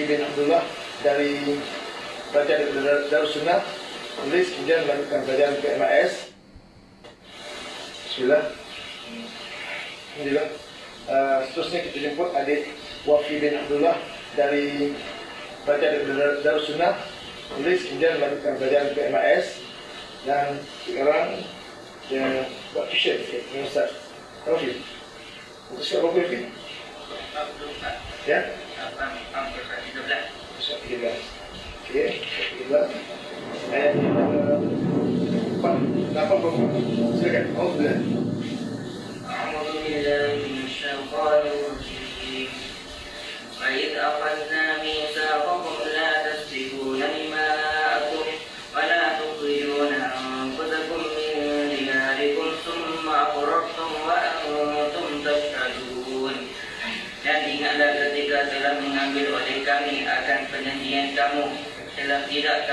Wafi bin Abdullah dari belajar di Darussunnah, tulis kemudian melanjutkan pelajaran ke MAS. Bismillah. Alhamdulillah. Seterusnya kita jemput adik Wafi bin Abdullah dari belajar di Darussunnah, tulis kemudian melanjutkan pelajaran ke MAS, dan sekarang dia buat tuition dengan Ustaz Taufik. Untuk siapa Taufik? Ya? 13. Okey, 13. Ayat 8. Silakan. Alhamdulillah. A'udzu billahi minasyaitonir rajim. Wa idh akhadna mitsaqakum la tasfikuna dima'akum wa la tukhrijuna anfusakum min diyarikum thumma aqrartum wa antum tashhadun. Dan ingatlah ketika telah mengambil oleh kami akan perjanjian kamu, telah tidak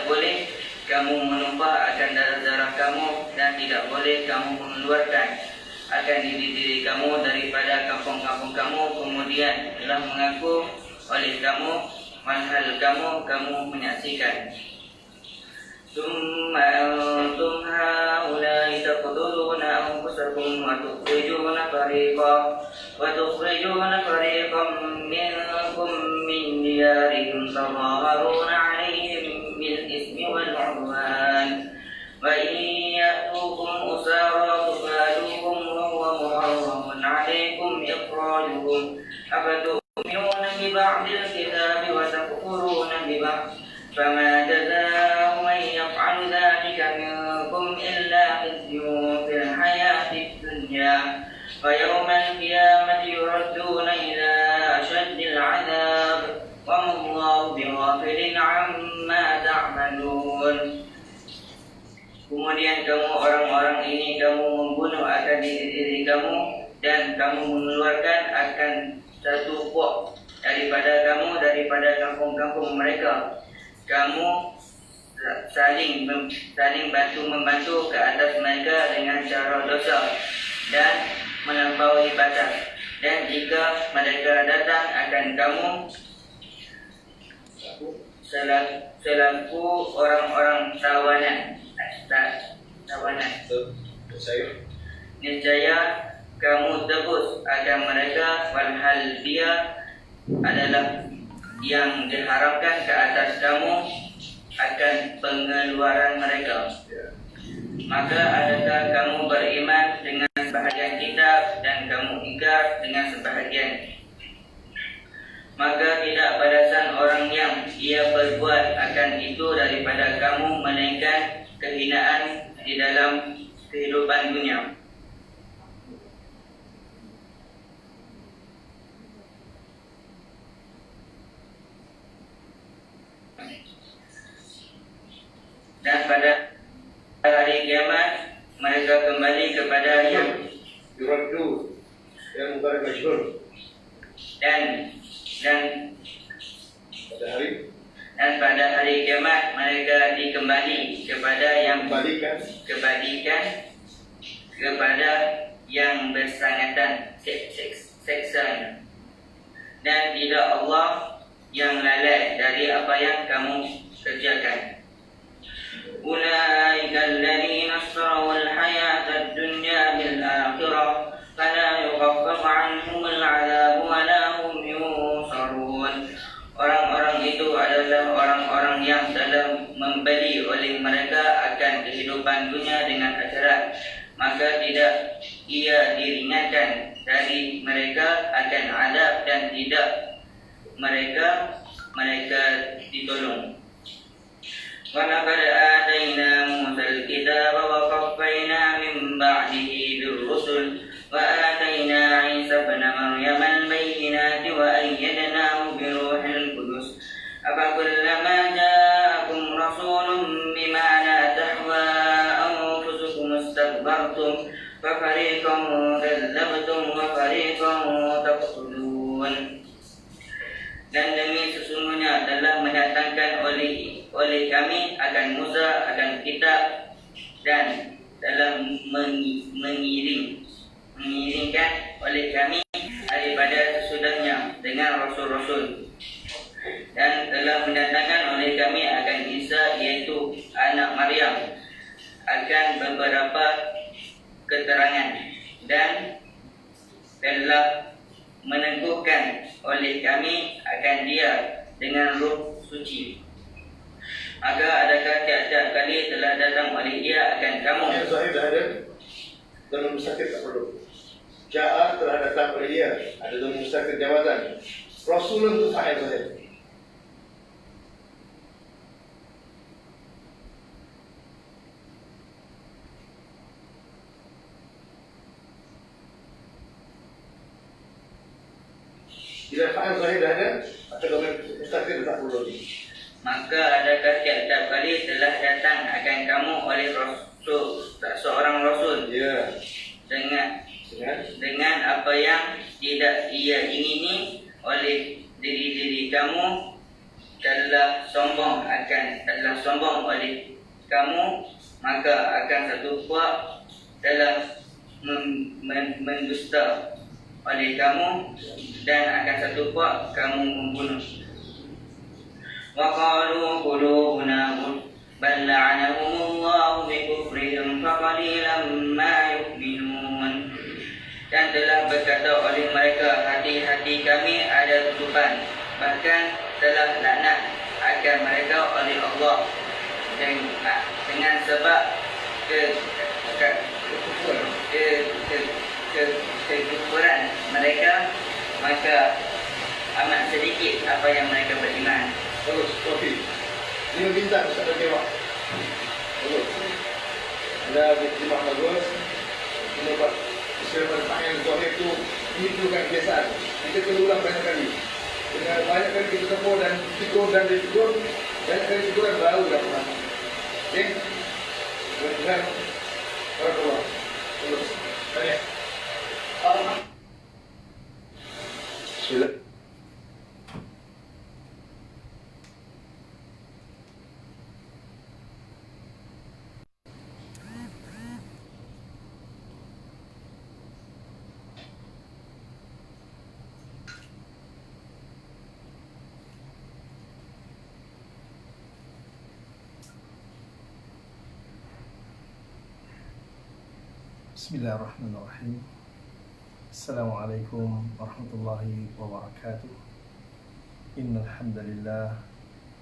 boleh kamu menumpah akan darah-darah kamu, dan tidak boleh kamu mengeluarkan akan diri kamu daripada kampung-kampung kamu, kemudian telah mengaku oleh kamu walhal kamu menyaksikan. Summa antum haula'i taqtuluna anfusakum wa tukhrijuna fariqan minkum min diyarihim tadhaharuna 'alaihim bil ismi wal 'udwan wa in ya'tukum usara tufaduhum wa huwa muharramun 'alaikum ikhrajuhum afatu'minuna bi ba'dil kitabi wa takfuruna bi ba'd فما جزاء من يفعل ذلك منكم إلا خزي في الحياة الدنيا ويوم القيامة يردون إلى أشد العذاب وما الله بغافل عما تعملون. Kemudian kamu orang-orang ini kamu membunuh akan diri kamu, dan kamu mengeluarkan akan satu puak daripada kampung-kampung mereka. Kamu saling bantu-membantu ke atas mereka dengan cara dosa dan melampaui batas. Dan jika mereka datang akan kamu selaku orang-orang tawanan, niscaya kamu tebus akan mereka walhal dia adalah yang diharapkan ke atas kamu akan pengeluaran mereka. Maka adakah kamu beriman dengan sebahagian kitab dan kamu ingkar dengan sebahagian? Maka tidak balasan orang yang ia berbuat akan itu daripada kamu, melainkan kehinaan di dalam kehidupan dunia. Dan pada hari kiamat mereka kembali kepada yang yuraddu, yang mubarak masyhur. Dan pada hari kiamat mereka dikembali kepada yang kebalikan kepada yang bersangatan seksanya. Dan tidak Allah yang lalai dari apa yang kamu kerjakan. أولئك الذين اشتروا الحياة الدنيا بالآخرة فلا يخفف عنهم العذاب ولا هم ينصرون. Orang-orang itu adalah orang-orang yang telah membeli oleh mereka akan kehidupan dunia dengan akhirat, maka tidak ia diringankan dari mereka akan azab, dan tidak mereka ditolong. وَلَقَدْ آتَيْنَا مُوسَى الْكِتَابَ وَقَفَّيْنَا مِنْ بَعْدِهِ بِالرُّسُلِ وَآتَيْنَا عِيسَى ابْنَ مَرْيَمَ الْبَيِّنَاتِ وَأَيَّدْنَاهُ بِرُوحِ الْقُدُسِ أَفَكُلَّمَا جَاءَكُمْ رَسُولٌ بِمَا لَا تَهْوَى أَنفُسُكُمُ اسْتَكْبَرْتُمْ فَفَرِيقًا كَذَّبْتُمْ وَفَرِيقًا تَقْتُلُونَ. Dan demi sesungguhnya telah mendatangkan oleh kami akan Musa akan kitab, dan telah mengiringkan oleh kami daripada sesudahnya dengan rasul-rasul, dan telah mendatangkan oleh kami akan Isa, iaitu anak Maryam, akan beberapa keterangan, dan telah meneguhkan oleh kami akan dia dengan Ruh Suci. Maka adakah tiap-tiap kali telah datang oleh dia akan kamu? Yang zahir dah ada, dalam mustakir tak perlu. Ja'a telah datang oleh dia, ada dalam mustakir jawatan. Rasulun itu fa'il zahir. Bila fa'il zahir dah ada, atau dalam mustakir tak perlu. Maka adakah tiap-tiap kali telah datang akan kamu oleh rasul, seorang rasul, Ya. dengan apa yang tidak ia ingini oleh diri kamu, telah sombong oleh kamu, maka akan satu puak telah mendusta oleh kamu, dan akan satu puak kamu membunuh. وقالوا قلوبنا غلف بل لعنهم الله بكفرهم فقليلا ما يؤمنون. Dan telah berkata oleh mereka, hati-hati kami ada tutupan, bahkan telah laknat akan mereka oleh Allah dengan sebab kekufuran mereka, maka amat sedikit apa yang mereka beriman. Bagus, kopi. 5 bintang Ustaz dah tengok. Bagus. Ada bintang bagus. Kita dapat istilah fa'il zahir itu, ini bukan kebiasaan. Kita perlu ulang banyak kali. Dengan banyak kali kita tegur dan tegur dan ditegur, banyak kali teguran baru dapat. Okey? Dengan barakallah. Bagus. Tanya. Bismillah. Bismillahirrahmanirrahim. Assalamualaikum warahmatullahi wabarakatuh. Innal hamdalillah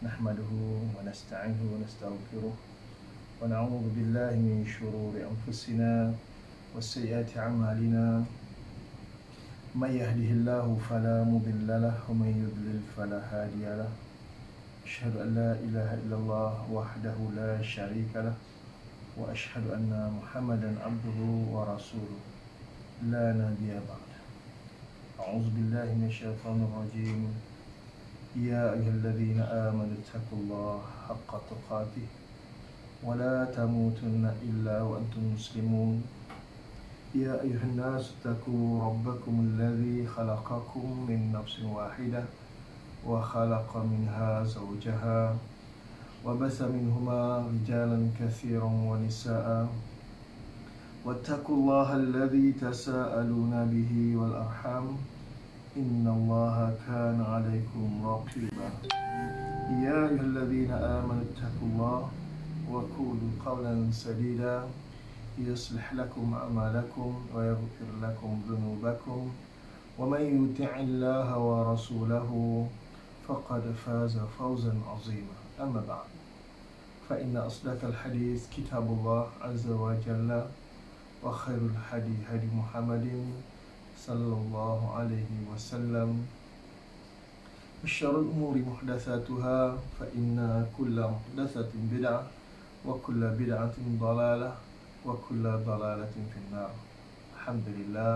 nahmaduhu wa nasta'inuhu wa nastaghfiruh wa na'udzu billahi min shururi anfusina wa sayyiati a'malina. May yahdihillahu fala mudilla lahu wa may yudlil fala hadiya lahu. Asyhadu an la ilaha illallah wahdahu la syarika lahu wa asyhadu anna Muhammadan abduhu wa rasuluh la nabiyya ba'da. A'udzu billahi minasyaitonir rajim. Ya ayyuhalladzina amanu taqullaha haqqa tuqatih wa la tamutunna illa wa antum muslimun. Ya ayyuhan nas taqu rabbakum alladzi khalaqakum min nafsin wahidah wa khalaqa minha zawjaha وبث منهما رجالا كثيرا ونساء واتقوا الله الذي تساءلون به والأرحام إن الله كان عليكم رقيبا. يا أيها الذين آمنوا اتقوا الله وقولوا قولا سديدا يصلح لكم أعمالكم ويغفر لكم ذنوبكم ومن يطع الله ورسوله فقد فاز فوزا عظيما. أما بعد فإن أصدق الحديث كتاب الله عز وجل وخير الهدي هدي محمد صلى الله عليه وسلم وشر الأمور محدثاتها فإن كل محدثة بدعة وكل بدعة ضلالة وكل ضلالة في النار. الحمد لله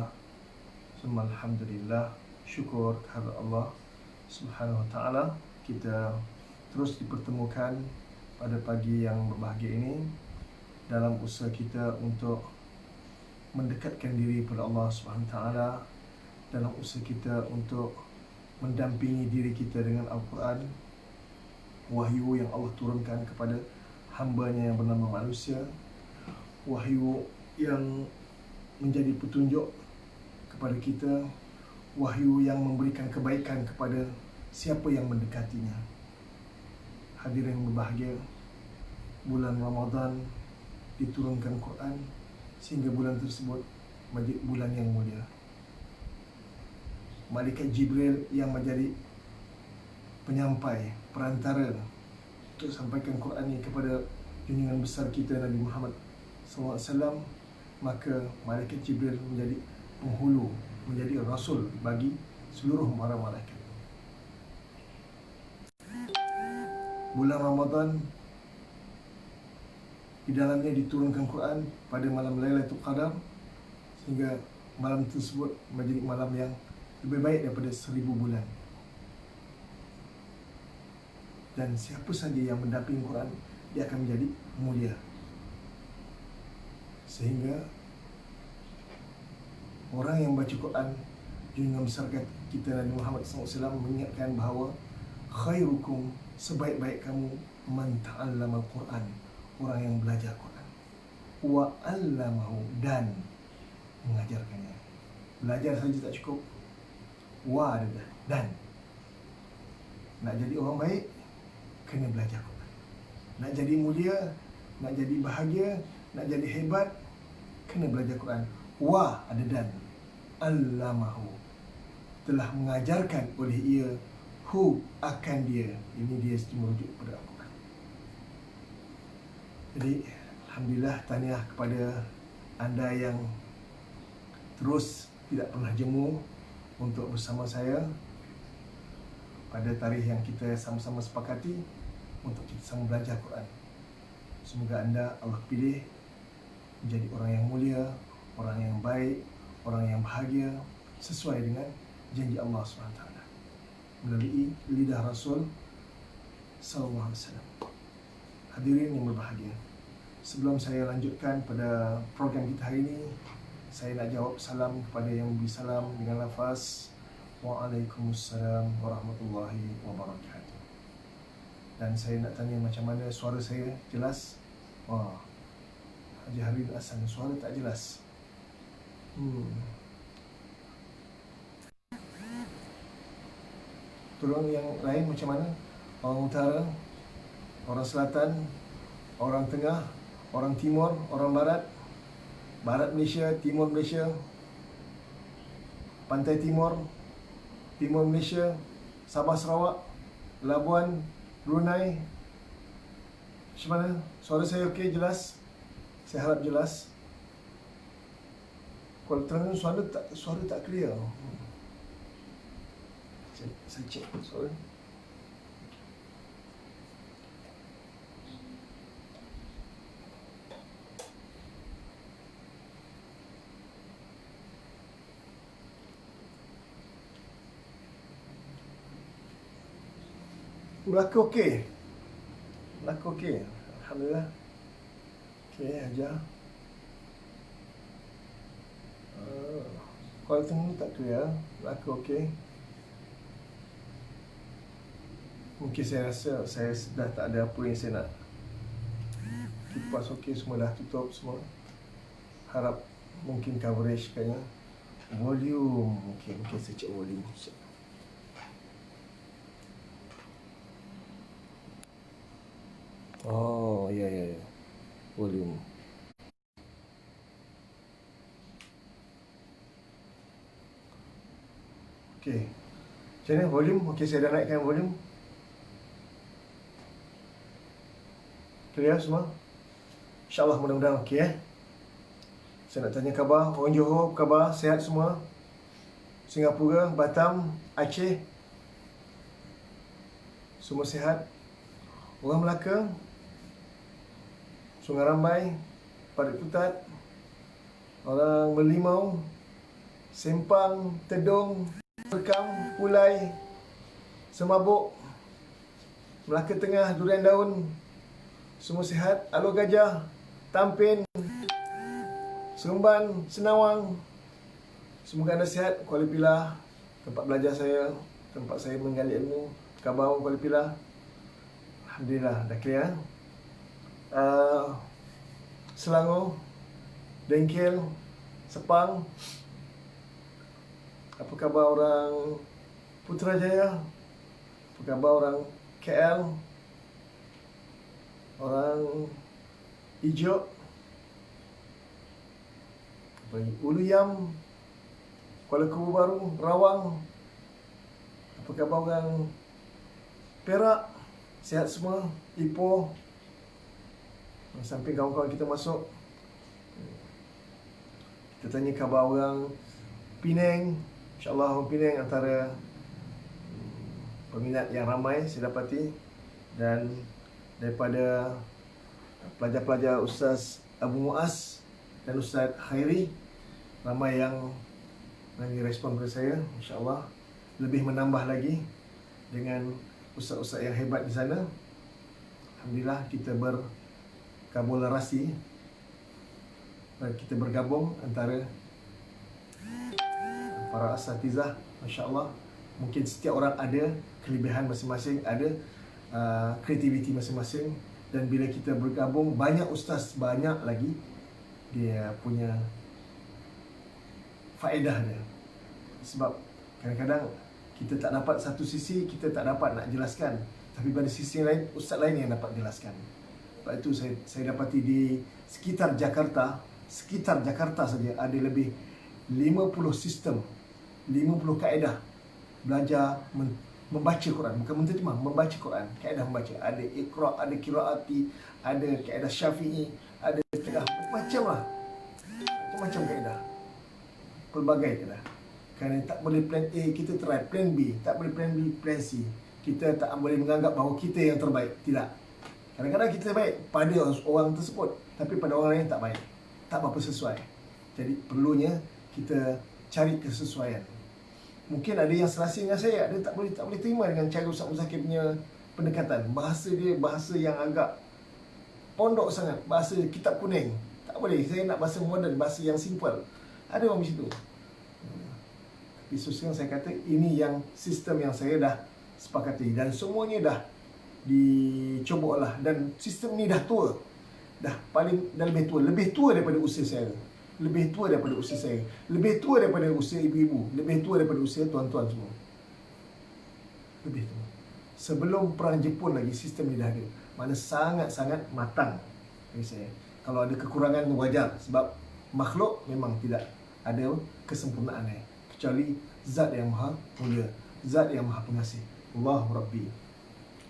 ثم الحمد لله. Syukur kepada Allah Subhanahu wa taala, kita terus dipertemukan pada pagi yang berbahagia ini dalam usaha kita untuk mendekatkan diri kepada Allah Subhanahu wa taala, dalam usaha kita untuk mendampingi diri kita dengan Al-Quran, wahyu yang Allah turunkan kepada hamba-Nya yang bernama manusia, wahyu yang menjadi petunjuk kepada kita, wahyu yang memberikan kebaikan kepada siapa yang mendekatinya. Hadirin berbahagia, bulan Ramadan diturunkan Quran sehingga bulan tersebut menjadi bulan yang mulia. Malaikat Jibril yang menjadi penyampai, perantara untuk sampaikan Quran ini kepada junjungan besar kita Nabi Muhammad SAW, maka Malaikat Jibril menjadi penghulu, menjadi rasul bagi seluruh para malaikat. Bulan Ramadan di dalamnya diturunkan Quran pada malam Lailatul Qadar, sehingga malam tersebut menjadi malam yang lebih baik daripada 1000 bulan. Dan siapa saja yang mendampingi Quran, dia akan menjadi mulia. Sehingga orang yang baca Quran, junjungan besar kita Nabi Muhammad SAW mengingatkan bahawa khairukum, sebaik-baik kamu, man ta'allama Quran, orang yang belajar Quran, wa 'allamahu, dan mengajarkannya. Belajar saja tak cukup, wa ada dan. Nak jadi orang baik, kena belajar Quran. Nak jadi mulia, nak jadi bahagia, nak jadi hebat, kena belajar Quran. Wa ada dan, allamahu, telah mengajarkan oleh ia, hu, akan dia. Ini dia merujuk kepada Al-Quran. Jadi alhamdulillah, tahniah kepada anda yang terus tidak pernah jemu untuk bersama saya pada tarikh yang kita sama-sama sepakati untuk kita sama belajar Quran. Semoga anda Allah pilih menjadi orang yang mulia, orang yang baik, orang yang bahagia sesuai dengan janji Allah SWT melalui lidah Rasul sallallahu alaihi wasallam. Hadirin yang berbahagia, sebelum saya lanjutkan pada program kita hari ini, saya nak jawab salam kepada yang beri salam dengan lafaz Waalaikumsalam warahmatullahi wabarakatuh. Dan saya nak tanya macam mana suara saya jelas? Wah, Haji Harin Hasan, suara tak jelas. Tolong yang lain macam mana? Orang utara, orang selatan, orang tengah, orang timur, orang barat, barat Malaysia, timur Malaysia, pantai timur, timur Malaysia, Sabah Sarawak, Labuan, Brunei. Macam mana? Suara saya okey, jelas? Saya harap jelas. Kalau Terengganu suara tak clear. Saya cek suara. Melaka okey. Melaka okey. Alhamdulillah. Okey, ajar. Kuala Terengganu tak clear. Melaka okey. Mungkin saya rasa saya dah tak ada apa yang saya nak. Kipas okey, semua dah tutup semua. Harap mungkin coverage kayaknya. Volume mungkin saya cek volume. Oh, ya. Volume. Okey. Macam mana volume? Okey, saya dah naikkan volume. Clear semua? InsyaAllah mudah-mudahan okey Saya nak tanya khabar orang Johor, khabar sihat semua? Singapura, Batam, Aceh, semua sihat? Orang Melaka, Sungai Rambai, Parit Putat, orang Merlimau, Sempang, Tedong, Perkam, Pulai, Semabuk, Melaka Tengah, Durian Daun, semua sihat? Alor Gajah, Tampin, Seremban, Senawang, semoga anda sihat. Kuala Pilah, tempat belajar saya, tempat saya menggali ilmu. Khabar Kuala Pilah? Alhamdulillah, dah clear. Selangor, Dengkil, Sepang, Apa khabar orang Putrajaya? Apa khabar orang KL? Orang Ijo? Ulu Yam? Kuala Kubu Baru? Rawang? Apa khabar orang Perak? Sihat semua? Ipoh? Sampai kawan-kawan kita masuk, kita tanya khabar orang Penang. InsyaAllah orang Penang antara peminat yang ramai saya dapati. Dan daripada pelajar-pelajar Ustaz Abu Muaz dan Ustaz Khairi, ramai yang bagi respon kepada saya. InsyaAllah lebih menambah lagi dengan ustaz-ustaz yang hebat di sana. Alhamdulillah kita berkolaborasi, kita bergabung antara para asatizah. Masya-Allah, mungkin setiap orang ada kelebihan masing-masing, ada kreativiti masing-masing, dan bila kita bergabung, banyak ustaz, banyak lagi dia punya faedah dia. Sebab kadang-kadang kita tak dapat satu sisi, kita tak dapat nak jelaskan, tapi pada sisi lain, ustaz lain yang dapat jelaskan. Sebab itu saya dapati di sekitar Jakarta saja ada lebih 50 sistem, 50 kaedah belajar membaca Quran, bukan menterjemah, membaca Quran, kaedah membaca. Ada Iqra, ada Qiraati, ada kaedah Syafi'i, ada kaedah macam-macam kaedah. Pelbagai kaedah. Kerana tak boleh plan A, kita try plan B, tak boleh plan B, plan C. Kita tak boleh menganggap bahawa kita yang terbaik. Tidak. Kadang-kadang kita baik pada orang tersebut, tapi pada orang lain tak baik, tak berapa sesuai. Jadi perlunya kita cari kesesuaian. Mungkin ada yang serasi dengan saya, ada tak boleh terima dengan cara Ustaz Muzakir punya pendekatan. Bahasa dia bahasa yang agak pondok sangat, bahasa kitab kuning. Tak boleh, saya nak bahasa moden, bahasa yang simple. Ada orang macam tu. Tapi sekarang saya kata ini yang sistem yang saya dah sepakati, dan semuanya dah dicoba olah, dan sistem ni dah tua. Dah lebih tua daripada usia saya. Lebih tua daripada usia saya, lebih tua daripada usia ibu-ibu, lebih tua daripada usia tuan-tuan semua. Lebih tua. Sebelum perang Jepun lagi sistem ni dah ada. Mana sangat-sangat matang bagi saya. Kalau ada kekurangan wajar, sebab makhluk memang tidak ada kesempurnaannya, kecuali Zat yang Maha Mulia, Zat yang Maha Pengasih. Allahu Rabbi,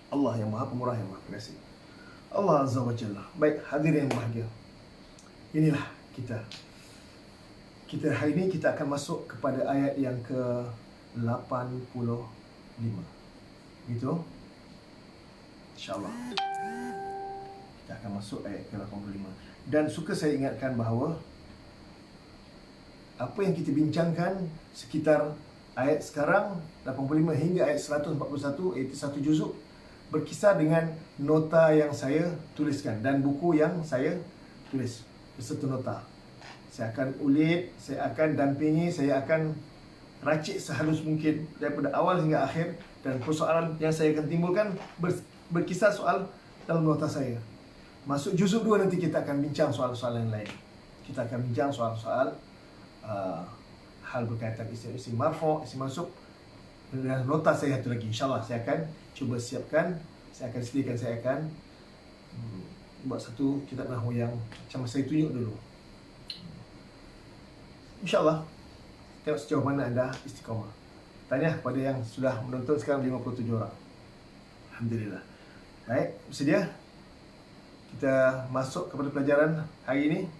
Allah yang Maha Pemurah, yang Maha Pengasih, Allah Azza wa Jalla. Baik, hadirin yang bahagia, inilah kita hari ini kita akan masuk kepada ayat yang ke-85. Gitu. InsyaAllah kita akan masuk ayat ke-85. Dan suka saya ingatkan bahawa apa yang kita bincangkan sekitar ayat sekarang 85 hingga ayat 141, iaitu satu juzuk, berkisar dengan nota yang saya tuliskan dan buku yang saya tulis beserta nota. Saya akan ulit, saya akan dampingi, saya akan racik sehalus mungkin daripada awal hingga akhir, dan persoalan yang saya akan timbulkan berkisar soal dalam nota saya. Masuk juzuk 2 nanti kita akan bincang soal-soal yang lain. Kita akan bincang soal-soal hal berkaitan isim marfu', isim mansub, dan nota saya satu lagi. InsyaAllah saya akan cuba siapkan, saya akan sediakan, saya akan buat satu kitab nahwu yang macam saya tunjuk dulu. InsyaAllah, tengok sejauh mana anda istiqamah. Tanya kepada yang sudah menonton sekarang 57 orang. Alhamdulillah. Baik, bersedia? Kita masuk kepada pelajaran hari ini.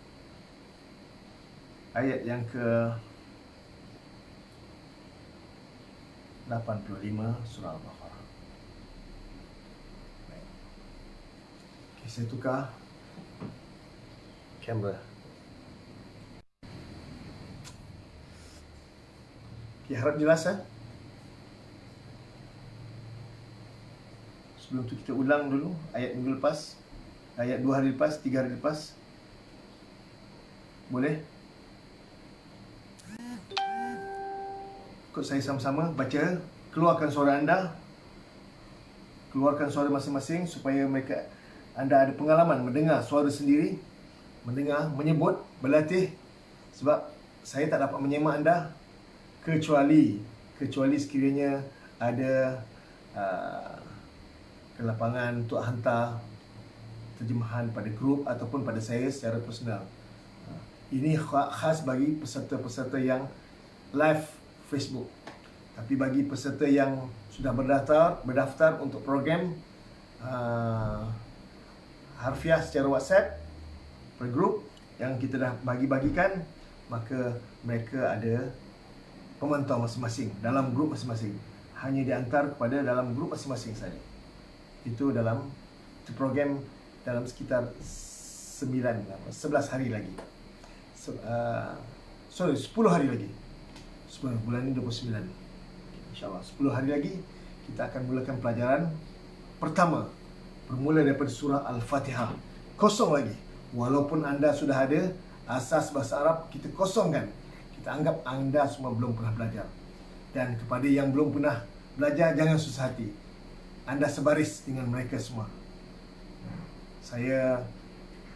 Ayat yang ke-85 surah Al-Baqarah. Baik. Okay, saya tukar kamera. Okay, harap jelas Sebelum tu kita ulang dulu ayat minggu lepas, ayat 2 hari lepas, 3 hari lepas. Boleh? Ikut saya sama-sama baca. Keluarkan suara anda, keluarkan suara masing-masing supaya anda ada pengalaman mendengar suara sendiri, mendengar, menyebut, berlatih. Sebab saya tak dapat menyemak anda kecuali sekiranya ada kelapangan untuk hantar terjemahan pada grup ataupun pada saya secara personal. Ini khas bagi peserta-peserta yang live Facebook. Tapi bagi peserta yang sudah berdaftar untuk program harfiah secara WhatsApp per grup yang kita dah bagi-bagikan, maka mereka ada pemantau masing-masing dalam grup masing-masing. Hanya diantar kepada dalam grup masing-masing saja. Itu program dalam sekitar 11 hari lagi. 10 hari lagi. 10 bulan ini 29. InsyaAllah 10 hari lagi kita akan mulakan pelajaran pertama, bermula daripada surah Al-Fatihah. Kosong lagi. Walaupun anda sudah ada asas bahasa Arab, kita kosongkan. Kita anggap anda semua belum pernah belajar. Dan kepada yang belum pernah belajar, jangan susah hati. Anda sebaris dengan mereka semua. Saya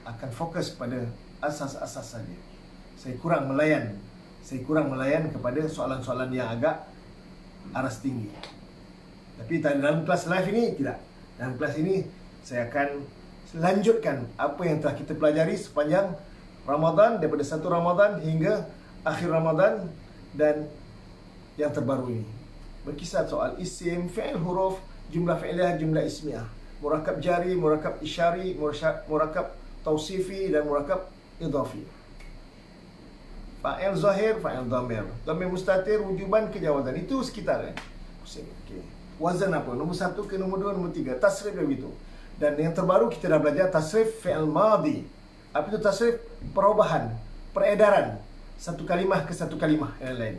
akan fokus kepada asas-asas saja. Saya kurang melayan kepada soalan-soalan yang agak aras tinggi. Tapi dalam kelas live ini tidak. Dalam kelas ini saya akan lanjutkan apa yang telah kita pelajari sepanjang Ramadan, daripada 1 Ramadan hingga akhir Ramadan, dan yang terbaru ini berkisar soal isim, fi'il huruf, jumlah fi'liyah, jumlah ismiyah, murakab jari, murakab isyari, murakab tausifi dan murakab idhafi. Fa'il zahir, fa'il dhamir, dhamir mustatir, wujuban, kejawazan. Itu sekitar okay. Wazan apa? Nombor 1 ke nombor 2, nombor 3. Tasrif begitu. Dan yang terbaru kita dah belajar tasrif fi'il madhi. Apa itu tasrif? Perubahan, peredaran satu kalimah ke satu kalimah yang lain.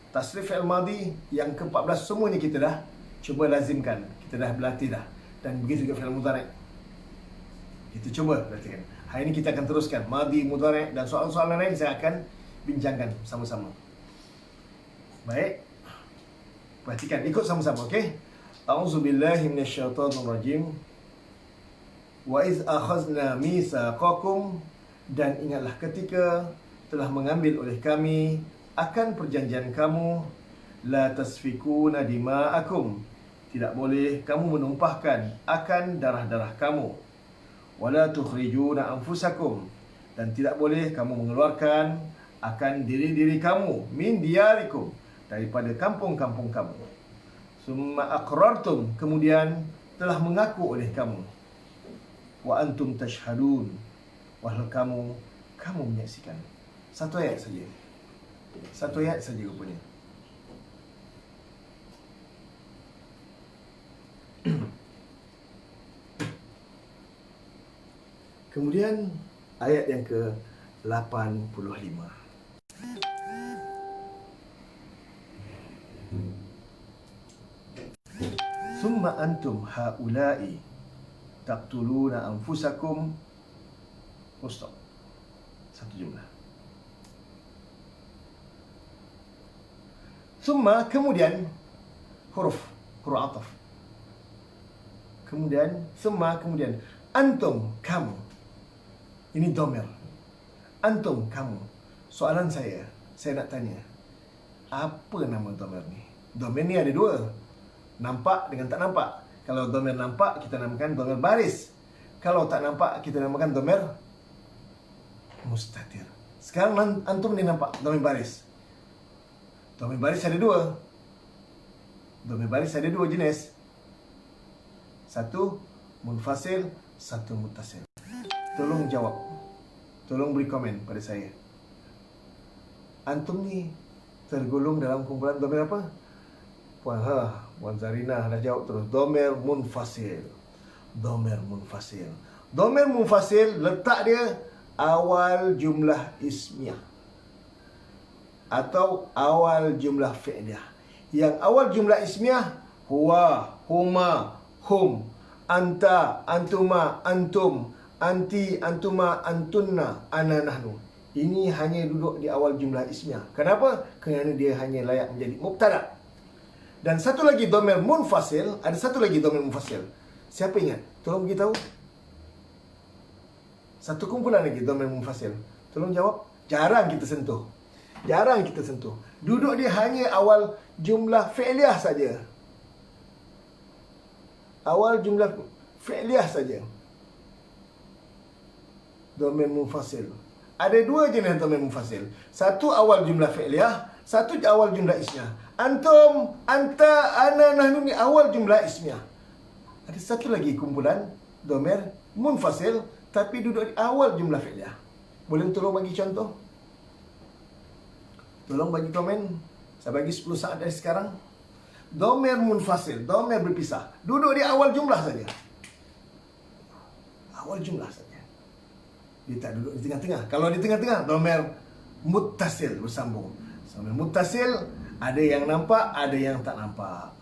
Tasrif fi'il madhi yang ke-14 semua ni kita dah cuba lazimkan. Kita dah berlatih dah. Dan begitu juga fi'il mudhari'. Kita cuba latihkan. Hari ini kita akan teruskan madhi, mudhari' dan soalan-soalan lain saya akan bincangkan sama-sama. Baik. Perhatikan, ikut sama-sama, okey? A'udzubillahi minasyaitonirrajim. Wa iz akhazna mitsaqakum, dan ingatlah ketika telah mengambil oleh kami akan perjanjian kamu, la tasfikuna dima'akum, tidak boleh kamu menumpahkan akan darah-darah kamu, wala tukhrijuna anfusakum, dan tidak boleh kamu mengeluarkan akan diri-diri kamu, min diyarikum, daripada kampung-kampung kamu. Summa aqrartum, kemudian telah mengaku oleh kamu, wa antum tashhadun, walau kamu menyaksikan. Satu ayat saja rupanya. Kemudian ayat yang ke-85. Summa antum haula'i taqtuluna anfusakum. Stop. Satu jumlah. Summa, kemudian, huruf ataf. Kemudian, summa, kemudian, antum, kamu. Ini dhamir. Antum, kamu. Soalan saya nak tanya, apa nama dhamir ni? Dhamir ni ada dua, nampak dengan tak nampak. Kalau dhamir nampak, kita namakan dhamir baris. Kalau tak nampak, kita namakan dhamir mustatir. Sekarang antum ni nampak dhamir baris. Dhamir baris ada dua. Dhamir baris ada dua jenis. Satu munfasil, satu muttasil. Tolong jawab. Tolong beri komen pada saya. Antum ni tergolong dalam kumpulan dhamir apa? Puan Zarina dah jawab terus. Dhamir munfasil. Dhamir munfasil. Dhamir munfasil letak dia awal jumlah ismiyah atau awal jumlah fi'liyah. Yang awal jumlah ismiyah huwa, huma, hum, anta, antuma, antum, anti, antuma, antunna, ana, nahnu. Ini hanya duduk di awal jumlah ismiyah. Kenapa? Kerana dia hanya layak menjadi mubtada. Dan satu lagi dhamir munfasil, ada satu lagi dhamir munfasil. Siapa ingat? Tolong beritahu. Satu kumpulan lagi dhamir munfasil. Tolong jawab. Jarang kita sentuh. Jarang kita sentuh. Duduk dia hanya awal jumlah fi'liyah saja. Awal jumlah fi'liyah saja. Dhamir munfasil. Ada dua jenis dhamir munfasil. Satu awal jumlah fi'liyah, satu awal jumlah ismiyah. Antum, anta, ana, nahnu ni awal jumlah ismiyah. Ada satu lagi kumpulan dhamir munfasil tapi duduk di awal jumlah fi'liyah. Boleh tolong bagi contoh? Tolong bagi komen. Saya bagi 10 saat dari sekarang. Dhamir munfasil, dhamir berpisah. Duduk di awal jumlah saja. Awal jumlah saja. Dia tak duduk di tengah-tengah. Kalau di tengah-tengah, dhamir muttasil, bersambung. Dhamir muttasil, ada yang nampak, ada yang tak nampak.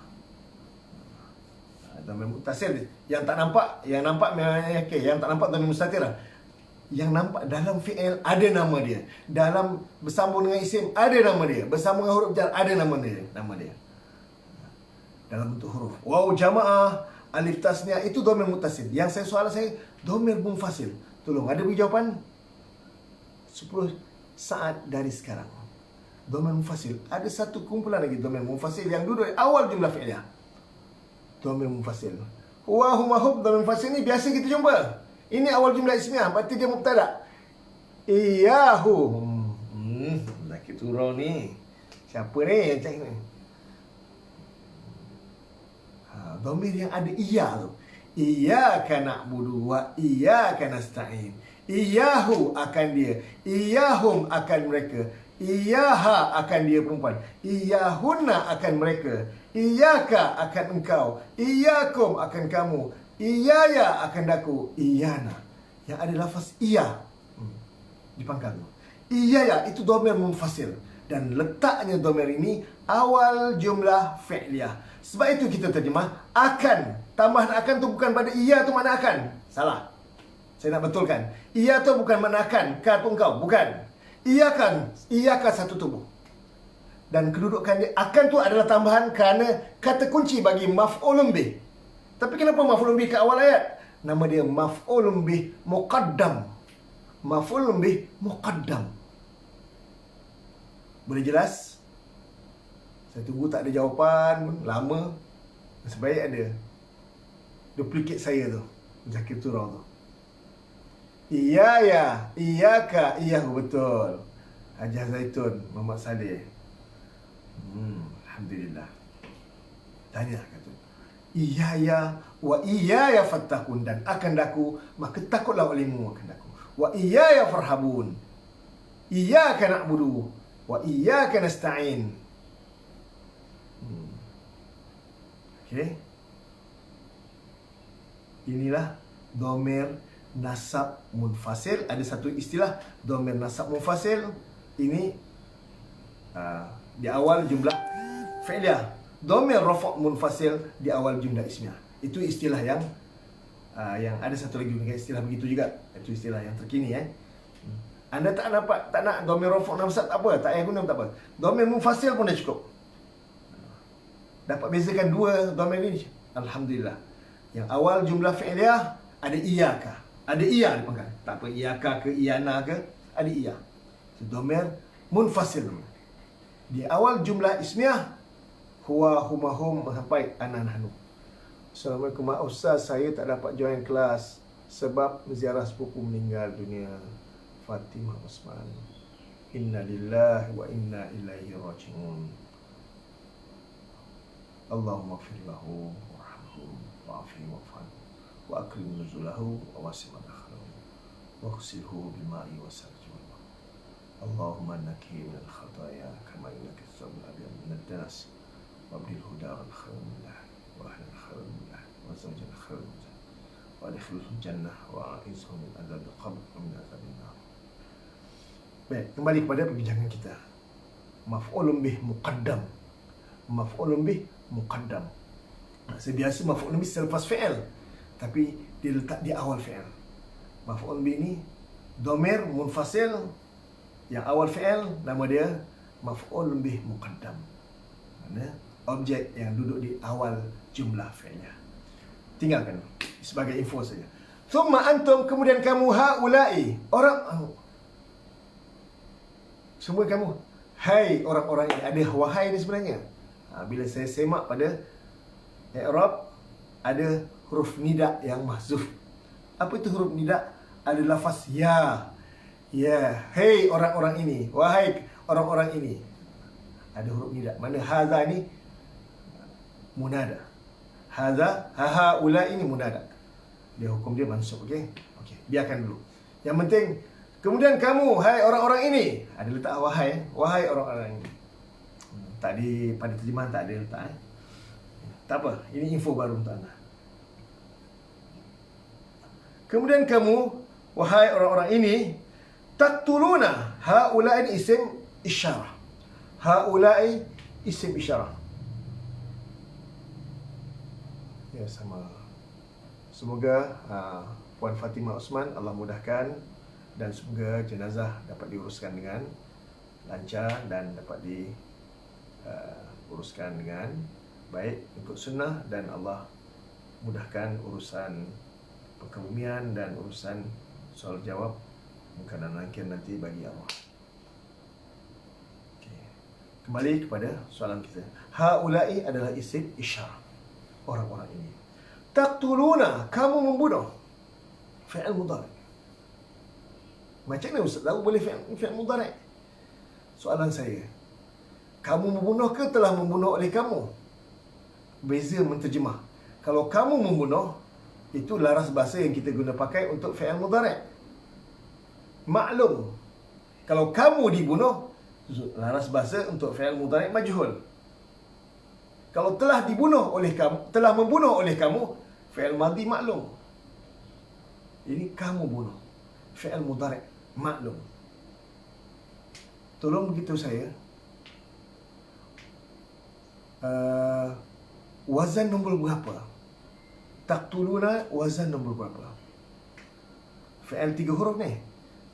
Dhamir muttasil, yang tak nampak, yang nampak okay, yang tak nampak dhamir mustatir. Yang nampak dalam fi'il ada nama dia. Dalam bersambung dengan isim ada nama dia. Bersambung dengan huruf jar ada nama dia. Dalam bentuk huruf. Waw jamaah, alif tasniah itu dhamir muttasil. Yang soalan saya dhamir munfasil. Tolong ada beri jawapan 10 saat dari sekarang. Dhamir munfasil. Ada satu kumpulan lagi dhamir munfasil yang duduk awal jumlah fi'liyah. Dhamir munfasil. Huwa huma hum, dhamir munfasil ni biasa kita jumpa. Ini awal jumlah ismiyah, berarti dia mubtada. Iyahu. Laki turun ni. Siapa ni yang cakap ni? Dhamir yang ada iya tu. Iyyaka na'budu wa iyyaka nasta'in. Iyahu akan dia. Iyahum akan mereka. Iyaha akan dia perempuan. Iyahunna akan mereka. Iyaka akan engkau. Iyakum akan kamu. Iyaya akan daku. Iyana. Yang ada lafaz iya di pangkal tu. Iyaya itu dhamir munfasil. Dan letaknya dhamir ini awal jumlah fi'liyah. Sebab itu kita terjemah akan. Tambahan akan tu bukan pada iya tu mana akan. Salah. Saya nak betulkan. Iya tu bukan mana akan. Ka tu engkau. Bukan. Iyakan. Iyaka satu tubuh. Dan kedudukan dia akan tu adalah tambahan kerana kata kunci bagi maf'ulun bih. Tapi kenapa maf'ulun bih ke awal ayat? Nama dia maf'ulun bih muqaddam. Maf'ulun bih muqaddam. Boleh jelas? Saya tunggu tak ada jawapan pun. Lama. Sebaik ada duplicate saya tu. Zakir Turau tu. Iyaya, iyaka, iyahu, betul. Hajah Zaitun, Muhammad Saleh. Alhamdulillah. Tanya kata. Iyaya wa iyaya fattakun, dan akan daku maka takutlah olehmu akan daku. Wa iyaya farhabun. Iyyaka na'budu wa iyyaka nasta'in. Okey. Inilah dhamir nasab munfasil. Ada satu istilah dhamir nasab munfasil. Ini di awal jumlah fi'liyah. Dhamir rafa' munfasil di awal jumlah ismiyah. Itu istilah yang ada satu lagi istilah begitu juga. Itu istilah yang terkini Anda tak nak dhamir rafa' nasab, tak apa, tak payah guna, tak apa. Dhamir munfasil pun dah cukup. Dapat bezakan dua dhamir ini. Alhamdulillah. Yang awal jumlah fi'liyah ada iyaka. Ada iya di pangkal. Tak apa, iyaka ke iyana ke, ada iya. Itu dhamir munfasil. Di awal jumlah ismiyah huwa huma hum sampai ana nahnu. Assalamualaikum, mak ustaz, saya tak dapat join kelas sebab ziarah sepupu meninggal dunia. Fatimah Osman. Inna lillahi wa inna ilaihi raji'un. Allahumma ighfir lahu warhamhu wa'afihi wa'fu wa akrim nuzulahu wa wasi' madkhalahu wa ghsilhu bil ma'i was-salji wal ma'. Allahumma nakki min al-khataaya kama innaka as-sawbul abyad min ad-danas wa abdilhu daran khairan minha wa ahlan khairan minha wa zawjan khairan minha wa adkhilhu jannah wa a'izhu min adhab al-qabr wa min adhab an-nar. Baik, kembali kepada perbincangan kita. Maf'ulun bih muqaddam. Maf'ulun bih muqaddam. Sebiasa maf'ulun bih selepas fi'il, tapi dia letak di awal fi'il. Maf'ulun bih ni dhamir munfasil yang awal fi'il, nama dia maf'ulun bih muqaddam. Mana objek yang duduk di awal jumlah fi'ilnya. Tinggalkan sebagai info saja. Thumma antum, kemudian kamu, haula'i, orang semua kamu, Hai orang-orang ini. Ada wahai ni sebenarnya. Bila saya semak pada i'rab, ada huruf nida yang mahzuf. Apa itu huruf nida? Ada lafaz ya. Ya, hei orang-orang ini. Wahai orang-orang ini. Ada huruf nida. Mana hadza ni munada. Hadza, haula ini munada. Dia hukum dia mansub, okey? Okey, biarkan dulu. Yang penting, kemudian kamu, hai orang-orang ini. Ada letak wahai, wahai orang-orang ini. Tadi pada terjemahan tak ada letak. Tak apa, ini info baru untuk anda. Kemudian kamu, wahai orang-orang ini, taqtuluna. Haula'i isim isyarah. Haula'i isim isyarah. Ya, sama. Semoga Puan Fatimah Osman Allah mudahkan, dan semoga jenazah dapat diuruskan dengan lancar dan dapat diuruskan dengan baik ikut sunnah, dan Allah mudahkan urusan perkebumian dan urusan soal jawab mungkin dan nakir nanti bagi Allah. Okay. Kembali kepada soalan kita. Haula'i adalah isim isyarah. Orang-orang ini. Taqtuluna, kamu membunuh. Fi'il mudhari'. Macam mana Ustaz tahu boleh fi'il mudhari'? Soalan saya. Kamu membunuh ke telah membunuh oleh kamu? Beza menterjemah. Kalau kamu membunuh, itu laras bahasa yang kita guna pakai untuk fi'il mudhari'. Maklum. Kalau kamu dibunuh, laras bahasa untuk fi'il mudhari' majhul. Kalau telah dibunuh oleh kamu, telah membunuh oleh kamu, fi'il madhi maklum. Ini kamu bunuh. Fi'il mudhari' maklum. Tolong beritahu saya, wazan nombor berapa? Taqtuluna wazan nombor berapa? Fi'il 3 huruf ni.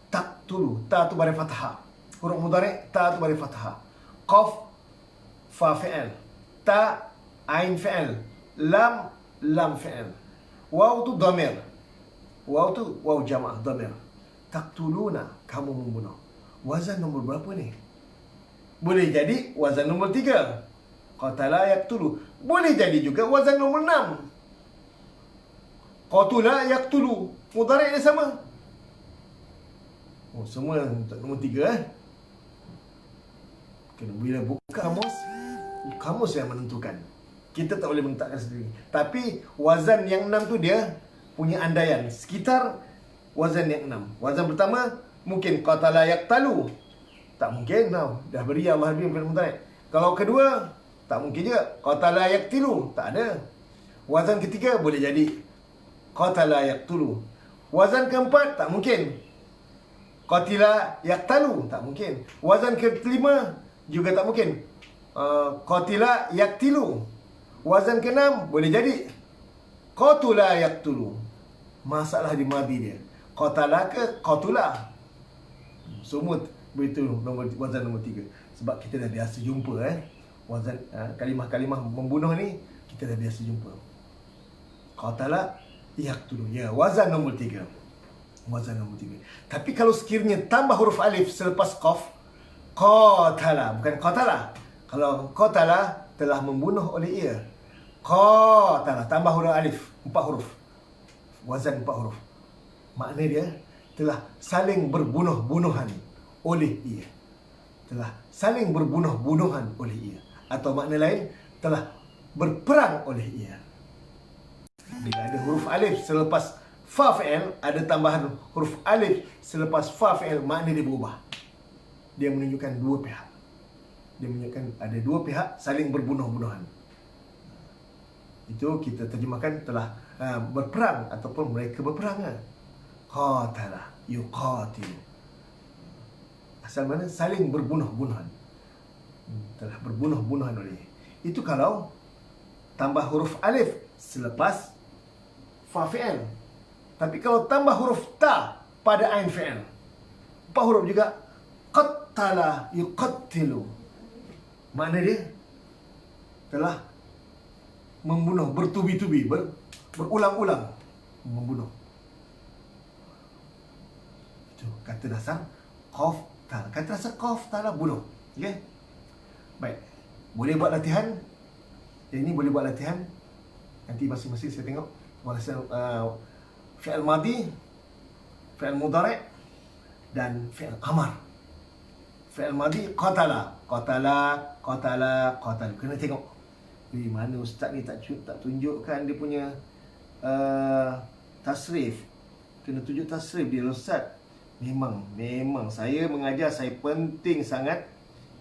Taqtulu, ta tu baris fathah. Huruf mudhari' ta tu baris fathah. Qaf fa fi'il. Ta ain fi'il. Lam fi'il. Waw tu dhamir. Waw tu waw jama' dhamir. Taqtuluna, kamu membunuh. Wazan nombor berapa ni? Boleh jadi wazan nombor 3. Qatala yaqtulu. Boleh jadi juga wazan nombor 6. Qatula yaqtulu. Mudhari' dia sama. Oh, semua untuk nombor 3 Bila buka kamus yang menentukan. Kita tak boleh menetapkan sendiri. Tapi wazan yang 6 tu dia punya andaian sekitar wazan yang 6. Wazan pertama mungkin qatala yaqtalu. Tak mungkin, dah beri Allah bin mudhari'. Kalau kedua tak mungkin juga qatala yaqtilu, tak ada. Wazan ketiga boleh jadi qatala yaqtulu. Wazan keempat tak mungkin qatila yaqtalu, tak mungkin. Wazan kelima juga tak mungkin qatila yaqtilu. Wazan ke-6 boleh jadi qatula yaqtulu. Masalah di madhi dia. Qatala ke qatula. Semua begitu wazan nombor 3. Sebab kita dah biasa jumpa wazan kalimah-kalimah membunuh ni kita dah biasa jumpa. Qatala yaqtulu. Ya, wazan nombor 3. Wazan nombor 3. Tapi kalau sekiranya tambah huruf alif selepas qaf, qatala, bukan qatala. Kalau qatala telah membunuh oleh ia. Qatala tambah huruf alif, 4 huruf. Wazan 4 huruf. Makna dia telah saling berbunuh-bunuhan oleh ia. Telah saling berbunuh-bunuhan oleh ia. Atau makna lain, telah berperang oleh ia. Bila ada huruf alif selepas fa fi'il, ada tambahan huruf alif selepas fa fi'il, makna dia berubah. Dia menunjukkan dua pihak. Dia menunjukkan ada dua pihak saling berbunuh-bunuhan. Itu kita terjemahkan telah berperang ataupun mereka berperang. Qatala yuqatil. Asal mana? Saling berbunuh-bunuhan. Telah berbunuh-bunuhan oleh. Itu kalau tambah huruf alif selepas fa fi'il. Tapi kalau tambah huruf ta pada ain fi'il, 4 huruf juga. Qattala yuqattilu. Makna dia telah membunuh bertubi-tubi, berulang-ulang membunuh. Itu kata dasar qaf ta. Kata dasar qaf ta lah bunuh. Okey. Baik. Boleh buat latihan. Yang ini boleh buat latihan. Nanti masing-masing saya tengok. Walaupun fi'il madi, fi'il mudhari' dan fi'il amar. Fi'il madi qatala, qatala, qatala, qatal. Kena tengok. Mana ustaz ni tak tunjukkan dia punya tasrif. Kena tunjuk tasrif dia ustaz. Memang saya mengajar, saya penting sangat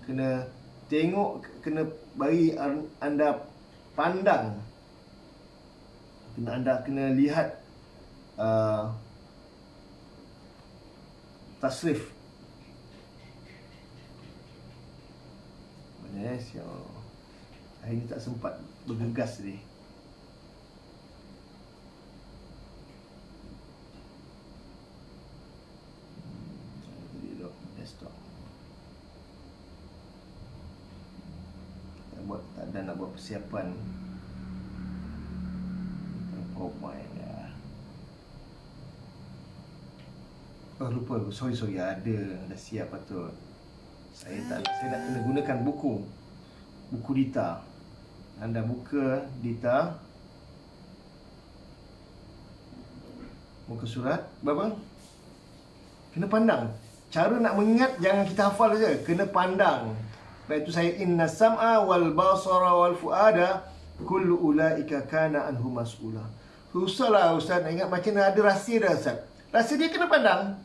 kena tengok, kena bagi anda pandang. Anda kena lihat tasrif. Yes, ya. Hari ni tak sempat bergegas ni. Desktop. Nak buat persiapan. PowerPoint ya. Lupa. Sorry. Dah siap patut. Saya nak kena gunakan buku Dita. Anda buka Dita. Muka surat berapa? Kena pandang. Cara nak mengingat jangan kita hafal saja, kena pandang. Baik itu saya inna sam'a wal basara wal fuada kullu ulaika kana anhu mas'ula. Susahlah ustaz nak ingat, macam ada rahsia dah ustaz. Rahsia dia kena pandang.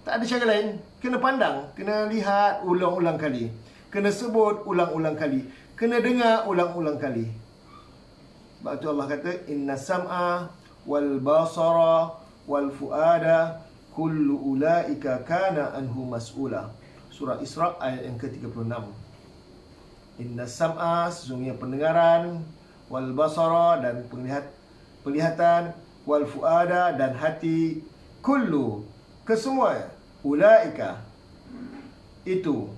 Tak ada cara lain. Kena pandang, kena lihat ulang-ulang kali. Kena sebut ulang-ulang kali. Kena dengar ulang-ulang kali. Sebab itu Allah kata inna sam'a wal basara wal fuada kullu ulaika kana anhu mas'ula. Surah Isra ayat yang ke-36. Inna sam'a, sesungguhnya pendengaran, wal basara, dan penglihatan, wal fuada, dan hati, kullu, kesemua, ulaika, itu,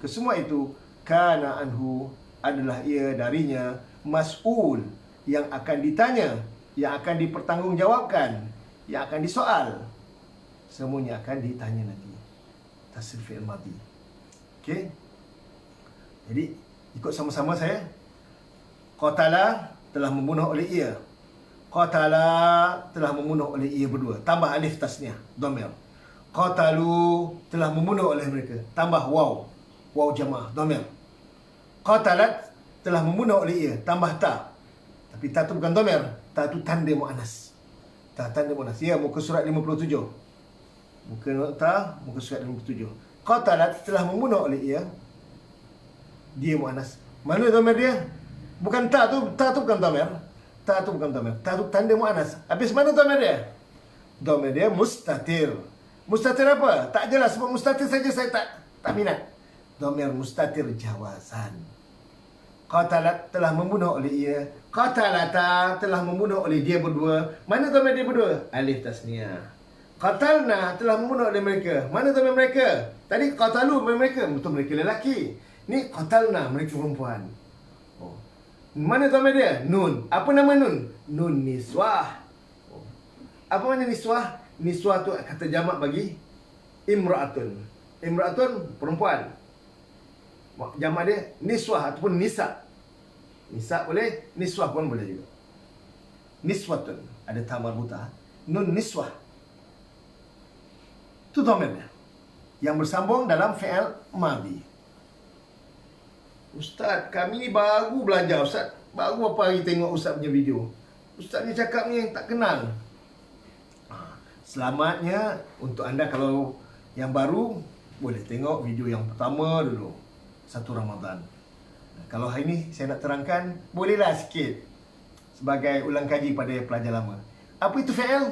kesemua itu, kana anhu, adalah ia darinya, mas'ul, yang akan ditanya, yang akan dipertanggungjawabkan, yang akan disoal. Semuanya akan ditanya nanti. Tasrif fi'il madi. Okey. Jadi ikut sama-sama saya. Qatala telah membunuh oleh ia. Qatala telah membunuh oleh ia berdua. Tambah alif tasniah, dhamir. Qatalu telah membunuh oleh mereka. Tambah waw. Waw jamaah, dhamir. Qatalat telah membunuh oleh ia. Tambah ta. Tapi ta tu bukan dhamir. Ta tu tanda muannas. Ta tanda muannas. Ya, muka surat 57. Muka surat 57. Qatalat telah membunuh oleh ia. Dia muannas. Mana dhamir dia? Bukan ta tu bukan dhamir. Ta tu bukan dhamir. Ta tu tanda muannas. Habis mana dhamir dia? Dhamir dia mustatir. Mustatir apa? Tak jelas, sebab mustatir saja saya tak minat. Dhamir mustatir jawazan. Qatalat telah membunuh oleh ia. Qatalata telah membunuh oleh dia berdua. Mana dhamir dia berdua? Alif tasniah. Qatalna telah membunuh oleh mereka. Mana dhamir mereka? Tadi qatalu mereka, betul mereka lelaki. Ni qatalna mereka perempuan. Oh. Mana dhamir dia? Nun. Apa nama nun? Nun niswah. Oh. Apa makna niswah? Niswah tu kata jamak bagi imra'atun. Imra'atun perempuan. Jamak dia niswah ataupun nisa. Nisa boleh, niswah pun boleh juga. Niswatun ada ta marbutah. Nun niswah. Itu dhamirnya yang bersambung dalam fi'il madhi. Ustaz, kami ni baru belajar ustaz. Baru apa hari tengok ustaz punya video. Ustaz ni cakap ni tak kenal. Selamatnya untuk anda kalau yang baru, boleh tengok video yang pertama dulu. 1 Ramadan. Kalau hari ni saya nak terangkan, bolehlah sikit sebagai ulang kaji pada pelajar lama. Apa itu fi'il?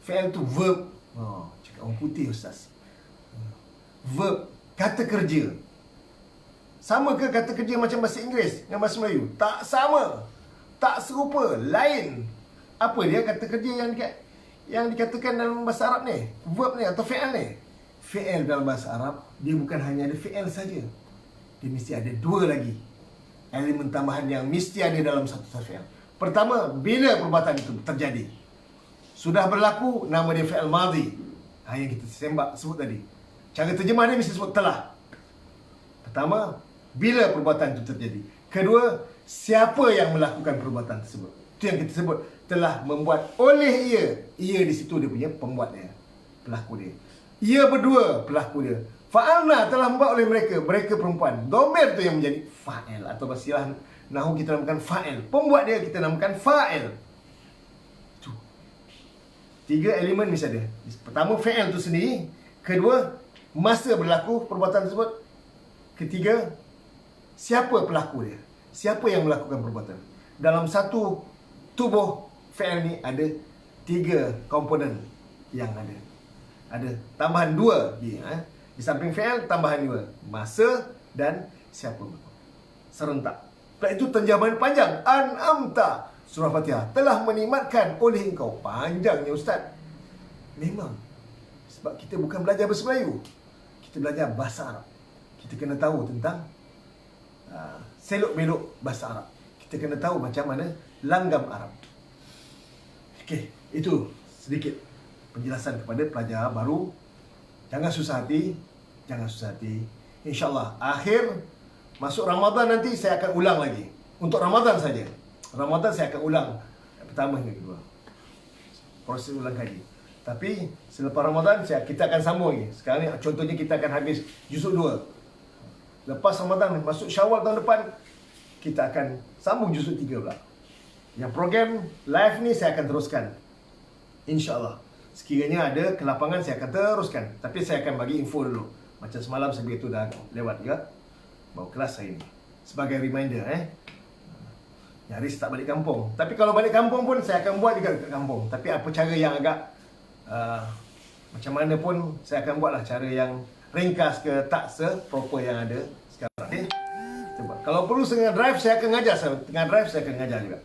Fi'il tu verb. Cakap orang putih ustaz. Verb, kata kerja. Sama ke kata kerja macam bahasa Inggeris dengan bahasa Melayu? Tak sama. Tak serupa, lain. Apa dia kata kerja yang dikatakan dalam bahasa Arab ni? Verb ni atau fi'il ni? Fi'il dalam bahasa Arab, dia bukan hanya ada fi'il saja. Dia mesti ada 2 lagi elemen tambahan yang mesti ada dalam satu fi'il. Pertama, bila perbuatan itu terjadi. Sudah berlaku, nama dia fi'il madhi. Yang kita sebut tadi. Cara terjemah dia mesti sebut telah. Pertama, bila perbuatan itu terjadi. Kedua, siapa yang melakukan perbuatan tersebut. Itu yang kita sebut telah membuat oleh ia. Ia di situ dia punya pembuat dia, pelaku dia. Ia berdua pelaku dia. Fa'alna telah membuat oleh mereka, mereka perempuan. Domir tu yang menjadi fa'il, atau bahasa Nahu kita namakan fa'il. Pembuat dia kita namakan fa'il. Itu 3 elemen mesti ada. Pertama, fa'il tu sendiri. Kedua, masa berlaku perbuatan tersebut. Ketiga, siapa pelaku dia, siapa yang melakukan perbuatan. Dalam satu tubuh fa'il ni ada 3 komponen yang ada. Ada tambahan 2 di samping fa'il, tambahan 2, masa dan siapa. Serentak. Setelah itu terjemahan panjang. An'amta, surah Fatihah, telah menikmatkan oleh engkau. Panjangnya Ustaz. Memang sebab kita bukan belajar bahasa Melayu, kita belajar bahasa Arab. Kita kena tahu tentang selok-belok bahasa Arab. Kita kena tahu macam mana langgam Arab. Okey, itu sedikit penjelasan kepada pelajar baru. Jangan susah hati, jangan susah hati. InsyaAllah akhir masuk Ramadan nanti saya akan ulang lagi. Untuk Ramadan saja. Ramadan saya akan ulang pertama hingga kedua. Proses ulang kaji. Tapi selepas Ramadan kita akan sambung lagi. Sekarang ni contohnya kita akan habis juzuk 2. Lepas Ramadan masuk Syawal tahun depan kita akan sambung juzuk 3 pula. Yang program live ni saya akan teruskan, InsyaAllah. Sekiranya ada kelapangan saya akan teruskan. Tapi saya akan bagi info dulu. Macam semalam saya beritahu dah lewat juga bahawa kelas saya ni sebagai reminder nyaris tak balik kampung. Tapi kalau balik kampung pun saya akan buat juga dekat kampung. Tapi apa cara yang agak macam mana pun saya akan buatlah cara yang ringkas ke tak se-proper yang ada sekarang. Okay? Kalau perlu dengan drive saya akan ngajar. Dengan drive saya akan ngajar juga.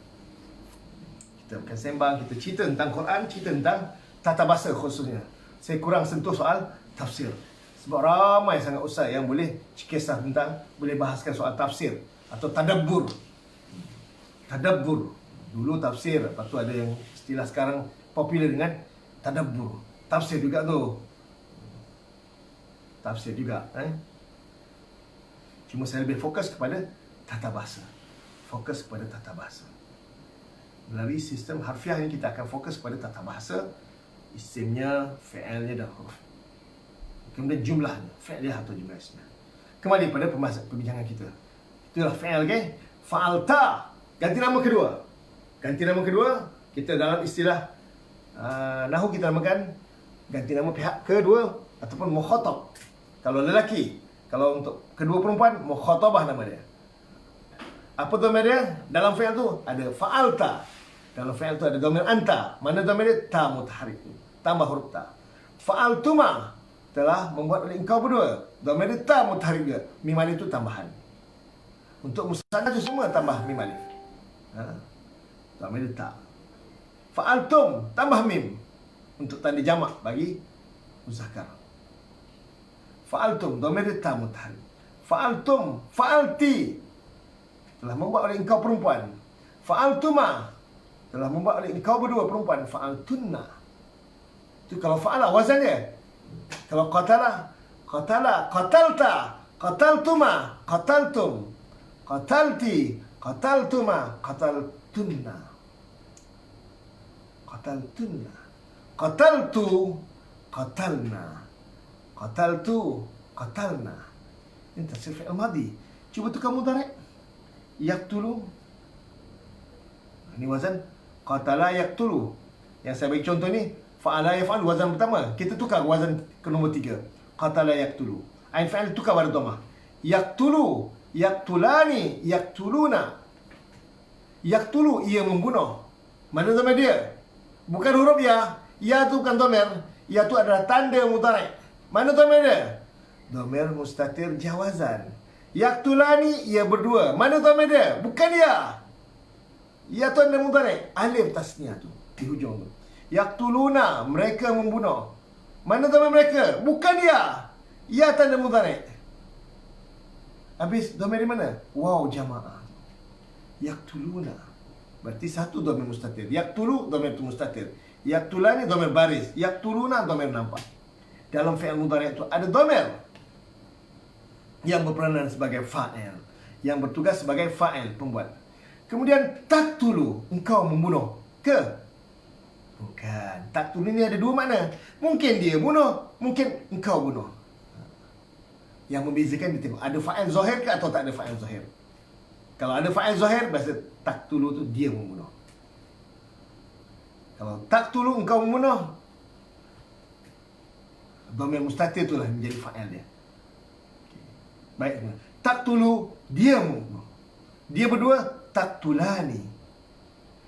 Kita akan sembang, kita cerita tentang Quran, cerita tentang tata bahasa khususnya. Saya kurang sentuh soal tafsir. Sebab ramai sangat ustaz yang boleh kisah tentang, boleh bahaskan soal tafsir atau tadabbur. Tadabbur. Dulu tafsir, lepas tu ada yang istilah sekarang popular dengan tadabbur. Tafsir juga tu. Tafsir juga. Cuma saya lebih fokus kepada tata bahasa. Fokus kepada tata bahasa. Melalui sistem harfiah ini kita akan fokus kepada tata bahasa, isimnya, fi'ilnya dan huruf. Kemudian jumlahnya, fi'il atau jumlah ismnya. Kembali pada perbincangan kita. Itulah fi'il, okey? Fa'alta, ganti nama kedua. Ganti nama kedua, kita dalam istilah Nahu kita namakan ganti nama pihak kedua ataupun mukhatab. Kalau lelaki, kalau untuk kedua perempuan, mukhatabah nama dia. Apa dhamir dia? Dalam fi'il tu ada fa'alta. Dalam fi'il tu ada dhamir anta. Mana dhamir dia? Ta mutaharrik. Tambah huruf ta. Fa'altuma, telah membuat oleh engkau berdua. Dhamir dia ta mutaharrik dia. Mim alif itu tambahan. Untuk musanna tu semua tambah mim alif. Dhamir dia ta. Fa'altum, tambah mim. Untuk tanda jamak bagi muzakkar. Fa'altum, dhamir dia ta mutaharrik. Fa'altum, fa'alti, telah membuat oleh engkau perempuan. Fa'altuma, telah membuat oleh engkau berdua perempuan. Fa'altunna, itu kalau fa'ala wazan dia. Kalau qatala, qatala, qatalta, qataltuma, qataltum, qatalti, qataltuma, qataltunna, qataltunna, qataltu, qatalna, qataltu, qatalna. Ini tafsir fi'il madhi. Cuba tukar mudhari'. Yaqtulu, ini wazan qatala yaqtulu. Yang saya bagi contoh ni fa'ala yaf'al, wazan pertama. Kita tukar wazan ke nombor 3. Qatala yaqtulu. Ain fa'il tukar pada dhammah. Yaqtulu, yaqtulani, yaqtuluna. Yaqtulu, ia membunuh. Mana dhamir dia? Bukan huruf ya. Ya tu bukan dhamir. Ya tu adalah tanda mudhari'. Mana dhamir dia? Dhamir mustatir jawazan. Yaqtulani, ia berdua. Mana dhamir dia? Bukan ya. Ya tu anda mudhari'. Alif tasniah tu di hujung tu. Yaqtuluna, mereka membunuh. Mana dhamir mereka? Bukan ya. Ya tanda mudhari'. Habis dhamir di mana? Waw jamaah. Yaqtuluna, berarti satu dhamir mustatir. Yaqtulu, dhamir tu mustatir. Yaqtulani, dhamir baris. Yaqtuluna, dhamir nampak. Dalam fi'il mudhari' itu ada dhamir. yang berperanan sebagai fa'il, yang bertugas sebagai fa'il, pembuat. Kemudian taqtulu, engkau membunuh ke? Bukan. Taqtulu ni ada dua makna. Mungkin dia bunuh, mungkin engkau bunuh. Yang membezakan dia tengok ada fa'il zahir ke atau tak ada fa'il zahir. Kalau ada fa'il zahir, bahasa taqtulu tu dia membunuh. Kalau taqtulu engkau membunuh, dhamir mustatir itulah menjadi fa'il dia. Baik. Taqtulu, dia membunuh. Dia berdua taqtulani.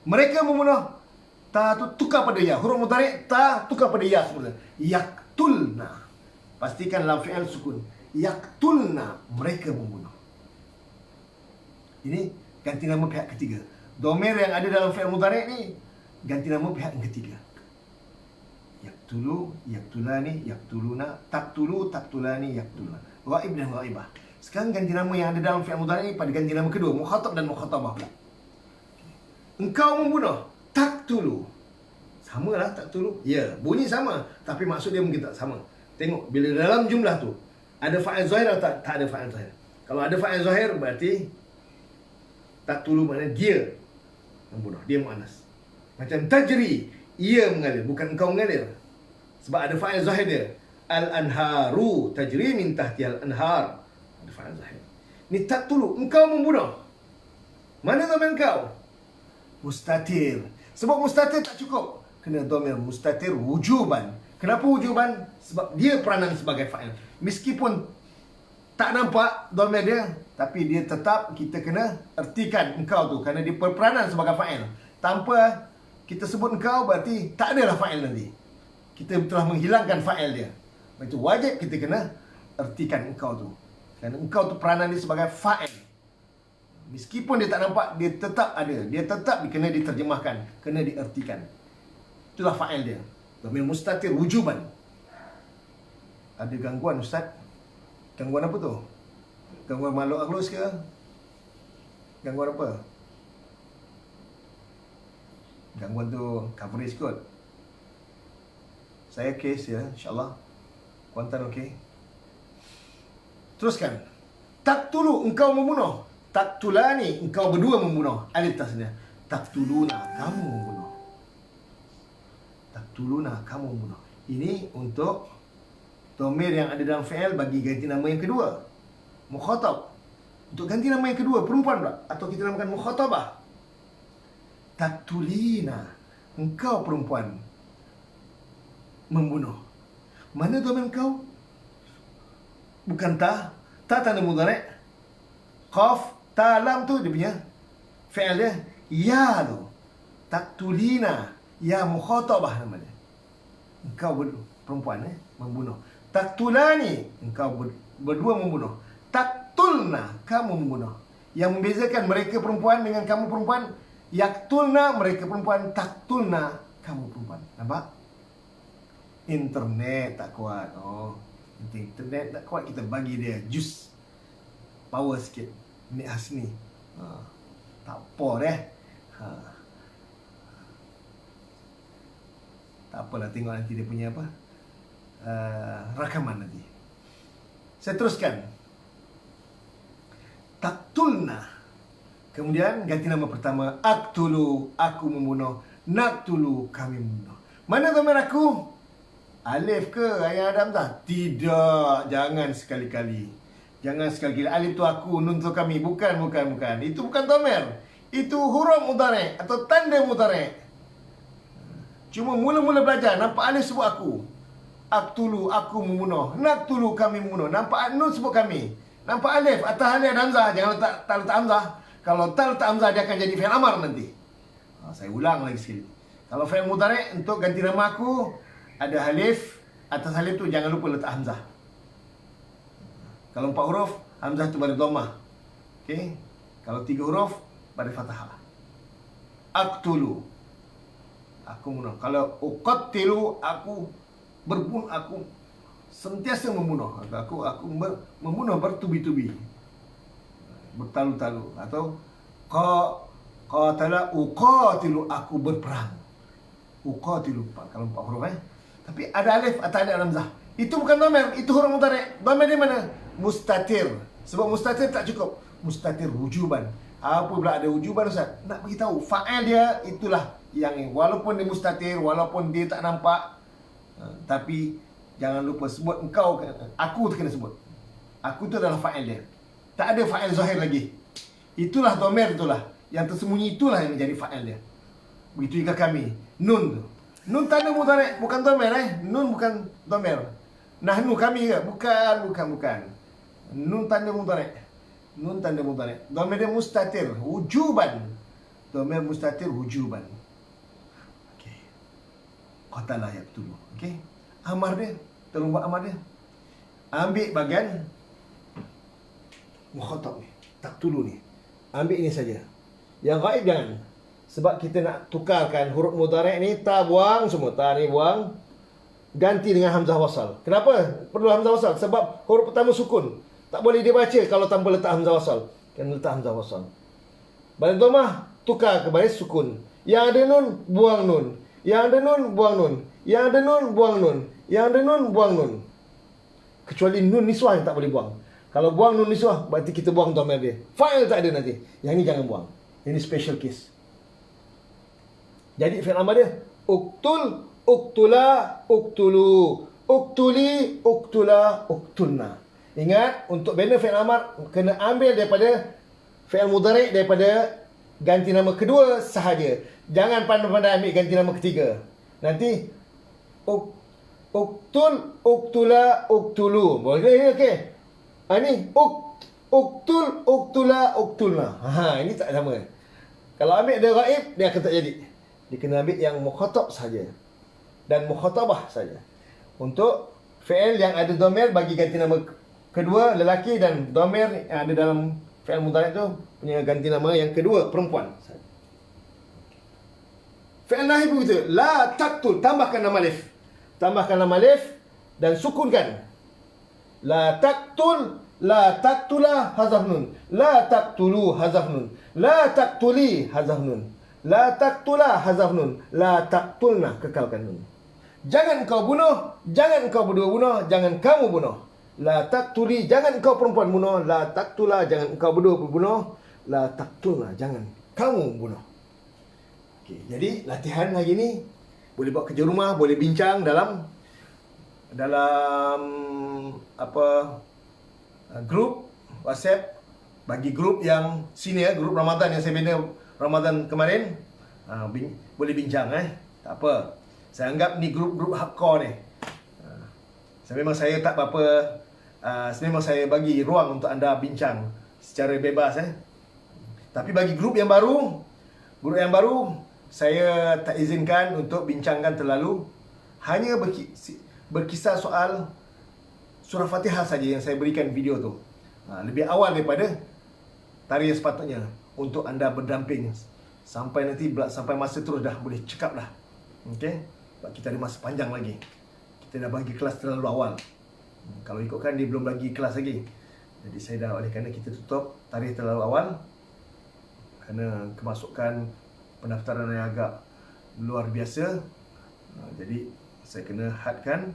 Mereka membunuh. Ta tu tukar pada ya. Huruf mudhari' ta tukar pada ya semula. Yaqtulna. Pastikan lam fi'il sukun. Yaqtulna, mereka membunuh. Ini ganti nama pihak ketiga. Dhamir yang ada dalam fi'il mudhari' ni ganti nama pihak yang ketiga. Yaqtulu, yaqtulani, yaqtuluna, taqtulu, taqtulani, yaqtulna. Ghaib dan ghaibah. Sekarang ganti nama yang ada dalam fi'il mudhari' pada ganti nama kedua, mukhatab dan mukhatabah pula. Engkau membunuh, taqtulu. Samalah taqtulu. Ya, bunyi sama, tapi maksud dia mungkin tak sama. Tengok bila dalam jumlah tu ada fa'il zahir atau tak ada fa'il zahir. Kalau ada fa'il zahir berarti taqtulu maknanya dia membunuh, dia muannas. Macam tajri, ia mengalir, bukan engkau mengalir. Sebab ada fa'il zahir dia. Al-anharu tajri min tahtihal anhar. Ada fa'il zahir. Ni taqtulu, engkau membunuh. Mana dhamir engkau? Mustatir. Sebab mustatir tak cukup. Kena dhamir mustatir wujuban. Kenapa wujuban? Sebab dia peranan sebagai fa'il. Meskipun tak nampak dhamir dia, tapi dia tetap kita kena ertikan engkau tu kerana dia berperanan sebagai fa'il. Tanpa kita sebut engkau berarti tak adalah fa'il nanti. Kita telah menghilangkan fa'il dia. Itu wajib kita kena ertikan engkau tu. Kerana engkau tu peranan dia sebagai fa'il. Meskipun dia tak nampak, dia tetap ada. Dia tetap kena diterjemahkan, kena diertikan. Itulah fa'il dia. Dhamir mustatir wujuban. Ada gangguan Ustaz? Gangguan apa tu? Gangguan makhluk halus ke? Gangguan apa? Gangguan tu coverage kot. Saya case ya, insyaAllah. Kuantan okey. Teruskan. Taqtulu, engkau membunuh. Taqtulani, engkau berdua membunuh. Alif tasniah. Taqtuluna, kamu membunuh. Taqtuluna, kamu membunuh. Ini untuk dhamir yang ada dalam fi'il bagi ganti nama yang kedua. Mukhatab. Untuk ganti nama yang kedua, perempuan pula. Atau kita namakan mukhatabah. Taqtulina, engkau perempuan membunuh. Mana dhamir engkau? Bukan ta. Ta tanda mudhari'. Qaf, ta, lam tu dia punya fi'il dia. Ya tu. Taqtulina, ya mukhatabah namanya. Engkau perempuan membunuh. Taqtulani, engkau berdua membunuh. Taqtulna, kamu membunuh. Yang membezakan mereka perempuan dengan kamu perempuan, yaqtulna, mereka perempuan, taqtulna, kamu perempuan. Nampak? Internet tak kuat. Oh, internet tak kuat, kita bagi dia jus power sikit. Ni Hasni. Tak apa deh. Tak apalah, tengok nanti dia punya apa, rakaman nanti. Saya teruskan. Taqtulna. Kemudian ganti nama pertama. Aqtulu, aku membunuh. Naqtulu, kami membunuh. Mana dhamir aku? Alif ke ayat Adam dah? Tidak, jangan sekali-kali. Jangan sekali-kali. Alif tu aku, nun tu kami. Bukan. Itu bukan dhamir. Itu huruf mudhari' atau tanda mudhari'. Cuma mula-mula belajar nampak alif sebut aku. Aqtulu, aku membunuh. Naqtulu, kami membunuh. Nampak nun sebut kami. Nampak alif atas alif ada hamzah. Jangan letak hamzah. Kalau tak letak hamzah, dia akan jadi fi'il amar nanti. Saya ulang lagi sekali. Kalau fi'il mudhari' untuk ganti nama aku, ada alif, atas alif tu jangan lupa letak hamzah. Kalau 4 huruf, hamzah tu pada dhammah. Okey. Kalau 3 huruf, pada fathah. Aqtulu, aku membunuh. Kalau uqattilu, aku berbunuh, aku sentiasa membunuh. Aku membunuh bertubi-tubi, bertalu-talu. Atau qatala uqatilu, aku berperang. Uqatilu, kalau 4 huruf Tapi ada alif atau ada hamzah. Itu bukan dhamir, itu huruf mudhari'. Dhamir di mana? mustatir. Sebab mustatir tak cukup. Mustatir wujuban. Apa pula ada wujuban Ustaz? Nak beritahu fa'il dia itulah yang ni. Walaupun dia mustatir, walaupun dia tak nampak, tapi jangan lupa sebut engkau, aku tu kena sebut. Aku tu adalah fa'il dia. Tak ada fa'il zahir lagi. Itulah domer itulah. Yang tersembunyi itulah yang menjadi fa'il dia. Begitu juga kami. Nun tu. Nun tanda mudhari', bukan domer Nun bukan domer. Nahnu kami ke? Bukan. Nun tanda mudhari'. Nun tanda mudhari'. Domer dia mustatir, wujuban. Domer mustatir wujuban. Okey. Qatala yaqtulu. Okey. Amar dia, tolong buat amar dia. Ambil bahagian mukhatab ni, taqtulu ni. Ambil ini saja. Yang ghaib jangan. Sebab kita nak tukarkan huruf mudhari' ni, ta buang semua. Ta ni buang. Ganti dengan hamzah wasal. Kenapa perlu hamzah wasal? Sebab huruf pertama sukun. Tak boleh dia baca kalau tanpa letak hamzah wasal. Kena letak hamzah wasal. Baris dhammah tukar ke baris sukun. Yang ada nun, buang nun. Yang ada nun, buang nun. Yang ada nun, buang nun. Yang ada nun, buang nun. Kecuali nun niswah yang tak boleh buang. Kalau buang nun niswah, berarti kita buang dhamir dia. Fa'il tak ada nanti. Yang ni jangan buang. Ini special case. Jadi fi'il amar dia uktul, uktula, uktulu, uktuli, uktula, uktulna. Ingat, untuk bina fi'il amar kena ambil daripada fi'il mudhari' daripada ganti nama kedua sahaja. Jangan pandai-pandai ambil ganti nama ketiga. Nanti uktul, uktula, uktulu. Boleh okey. Ni uktul, uktula, uktulna. Ini tak sama. Kalau ambil dia ghaib, dia akan tak jadi. Dia kena ambil yang mukhatab saja dan mukhatabah saja. Untuk fi'il yang ada dhamir bagi ganti nama kedua lelaki, dan dhamir yang ada dalam fi'il mudhari' tu punya ganti nama yang kedua perempuan. Fi'il nahi begitu. La taqtul, tambahkan nama alif. Tambahkan nama alif dan sukunkan. La taqtul, la taqtula, hazaf nun. La taqtulu, hazaf nun. La taqtuli, hazaf nun. La taqtula, hazaf nun. La taqtulna, kekalkan nun. Jangan engkau bunuh, jangan engkau berdua bunuh, jangan kamu bunuh. La taqtuli, jangan engkau perempuan bunuh. La taqtula, jangan engkau berdua bunuh. La taqtulna, jangan kamu bunuh. Okey, jadi latihan hari ni boleh buat kerja rumah, boleh bincang dalam grup WhatsApp. Bagi grup yang senior, grup Ramadan yang saya bina Ramadan kemarin, boleh bincang tak apa. Saya anggap ni grup-grup hardcore ni. Memang saya tak apa-apa, memang saya bagi ruang untuk anda bincang secara bebas Tapi bagi grup yang baru, saya tak izinkan untuk bincangkan terlalu. Hanya berkisar soal surah Fatihah saja yang saya berikan video tu. Lebih awal daripada tarikh yang sepatutnya, untuk anda berdamping sampai nanti, sampai masa terus dah boleh cakap dah. Okey? Sebab kita ada masa panjang lagi. Kita dah bagi kelas terlalu awal. Kalau ikutkan dia belum bagi kelas lagi. Jadi saya dah, oleh kerana kita tutup tarikh terlalu awal, kerana kemasukan pendaftaran yang agak luar biasa, jadi saya kena hadkan.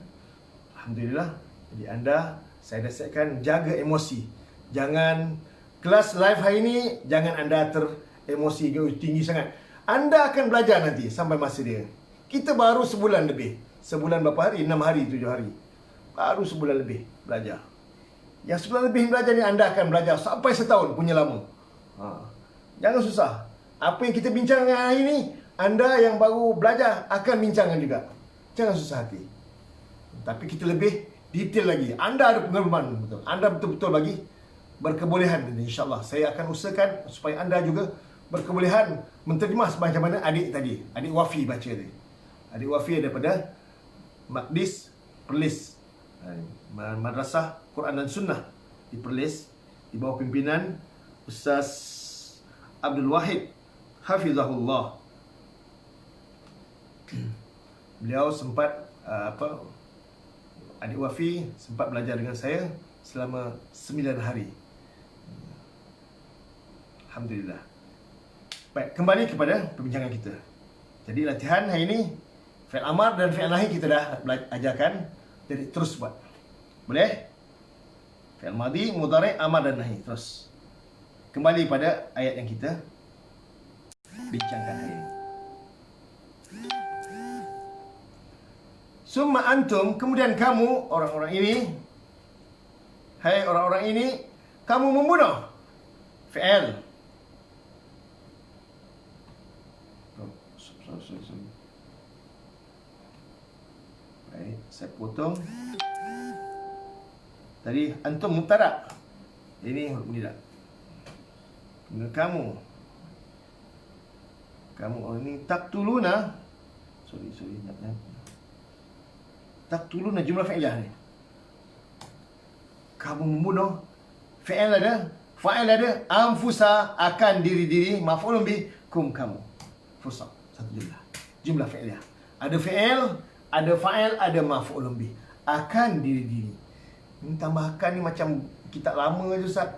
Alhamdulillah. Jadi anda, saya nasihatkan jaga emosi. Jangan kelas live hari ini, jangan anda teremosi tinggi sangat. Anda akan belajar nanti sampai masa dia. Kita baru sebulan lebih. Sebulan berapa hari? 6 hari, 7 hari. Baru sebulan lebih belajar. Yang sebulan lebih belajar ni, anda akan belajar sampai setahun punya lama. Jangan susah. Apa yang kita bincangkan hari ini, anda yang baru belajar akan bincangkan juga. Jangan susah hati. Tapi kita lebih detail lagi. Anda ada pengalaman betul. Anda betul-betul bagi berkebolehan. InsyaAllah saya akan usahakan supaya anda juga berkebolehan menterjemah macam mana adik tadi, adik Wafi baca tadi. Adik Wafi daripada Maqdis Perlis, Madrasah Quran dan Sunnah di Perlis, di bawah pimpinan Ustaz Abdul Wahid Hafizahullah. Beliau sempat adik Wafi sempat belajar dengan saya selama 9 hari. Alhamdulillah. Baik, kembali kepada perbincangan kita. Jadi latihan hari ini, fi'il amar dan fi'il nahi kita dah ajarkan. Jadi terus buat. Boleh? Fi'il madhi, mudhari', amar dan nahi. Terus kembali pada ayat yang kita bincangkan hari ini. Summa antum, kemudian kamu orang-orang ini, hai orang-orang ini, kamu membunuh. Fi'il. Sorry. Baik, saya potong. Tadi antum mubtada. Ini huruf nida. Kamu orang ini taqtuluna. Sorry. Taqtuluna jumlah fi'iliyah ni. Kamu membunuh. Fi'il ada, fa'il ada, anfusa akan diri-diri, maf'ulun bi kum kamu. Fusa, satu jumlah. Jumlah fi'iliyah. Ada fi'il, ada fa'il, ada maf'ulun bi. Akan diri-diri. Ini tambahkan ni macam kitab lama je Ustaz.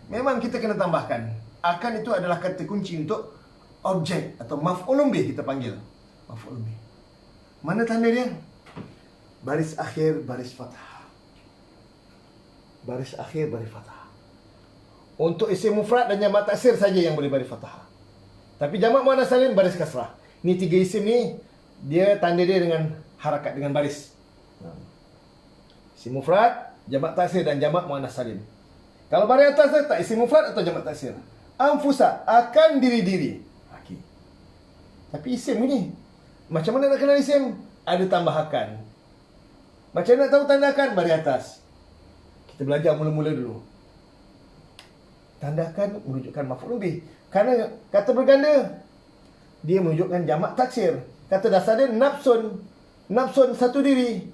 Memang kita kena tambahkan. Akan itu adalah kata kunci untuk objek atau maf'ulun bih kita panggil. Maf'ulun bih. Mana tanda dia? Baris akhir, baris fathah. Baris akhir, baris fathah. Untuk isim mufrad dan jamak taksir saja yang boleh baris fathah. Tapi jamak muannas salim baris kasrah. Ini tiga isim ni dia tanda dia dengan harakat, dengan baris. Isim mufrad, jamak taksir dan jamak muannas salim. Kalau baris atas tak isim mufrad atau jamak taksir. Anfusa akan diri-diri. Okey. Tapi isim ni macam mana nak kenal isim? Ada tambah akan. Macam mana nak tahu tanda akan? Baris atas. Kita belajar mula-mula dulu. Tanda akan menunjukkan maf'ul bih. Kerana kata berganda dia menunjukkan jamak taksir. Kata dasar dia nafsun. Nafsun satu diri.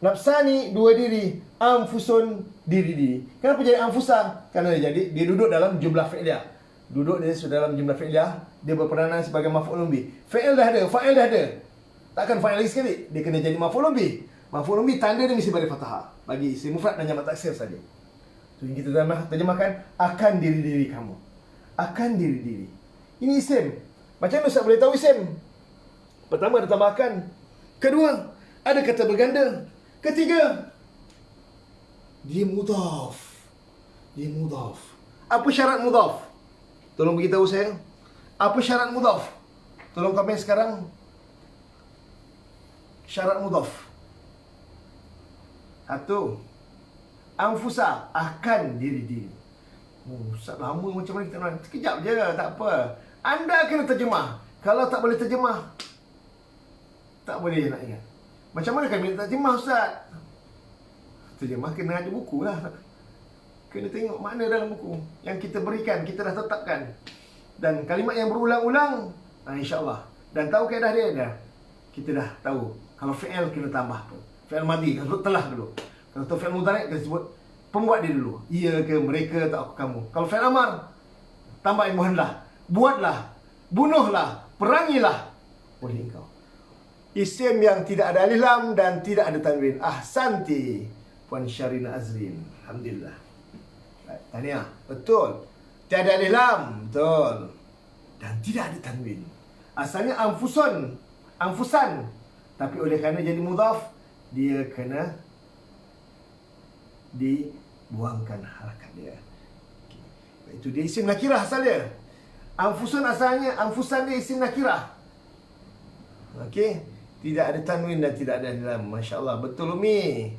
Nafsani dua diri. Anfusun diri-diri. Kenapa jadi anfusa? Kerana dia duduk dalam jumlah fi'liyah. Duduk dia sudah dalam jumlah fi'liyah. Dia berperanan sebagai maf'ulun bih. Fi'il dah ada, fa'il dah ada. Takkan fa'il lagi sekali. Dia kena jadi maf'ulun bih. Maf'ulun bih tanda dia mesti baris fathah. Bagi isim mufrad dan jamak taksir saja. So kita terjemahkan akan diri-diri kamu. Akan diri-diri. Ini isim. Macam mana Ustaz boleh tahu isim? Pertama ada tambahkan. Kedua, ada kata berganda. Ketiga, dia mudhaf. Dia mudhaf. Apa syarat mudhaf? Tolong beritahu saya. Apa syarat mudhaf? Tolong komen sekarang. Syarat mudhaf. Satu, anfusa akan diri-diri. Ustaz lama macam mana kita nak? Sekejap je, tak apa. Anda kena terjemah. Kalau tak boleh terjemah, tak boleh nak ingat. Macam mana kami nak terjemah Ustaz? Terjemah kena ada buku lah. Kena tengok makna dalam buku yang kita berikan, kita dah tetapkan. Dan kalimat yang berulang-ulang, insya-Allah. Dan tahu kaedah dia dah. Kita dah tahu. Kalau fi'il kena tambah tu. Fi'il madhi, kalau telah dulu. Kalau tu fi'il mudhari' kita sebut pembuat dia dulu. Ia ke, mereka atau kamu. Kalau fi'il amar, tambah imuhanlah. Buatlah, bunuhlah, perangilah. Boleh engkau. Isim yang tidak ada alif lam dan tidak ada tanwin. Ahsanti Puan Syarina Azrin. Alhamdulillah. Tahniah. Betul. Tiada alif lam. Betul. Dan tidak ada tanwin. Asalnya anfusun. Anfusan. Tapi oleh kerana jadi mudhaf, dia kena dibuangkan harakat dia. Itu dia isim nakirah asal dia. Anfusun asalnya, anfusan dia isim nakirah. Okey. Tidak ada tanwin dan tidak ada alif lam. Masya-Allah, betul Umi.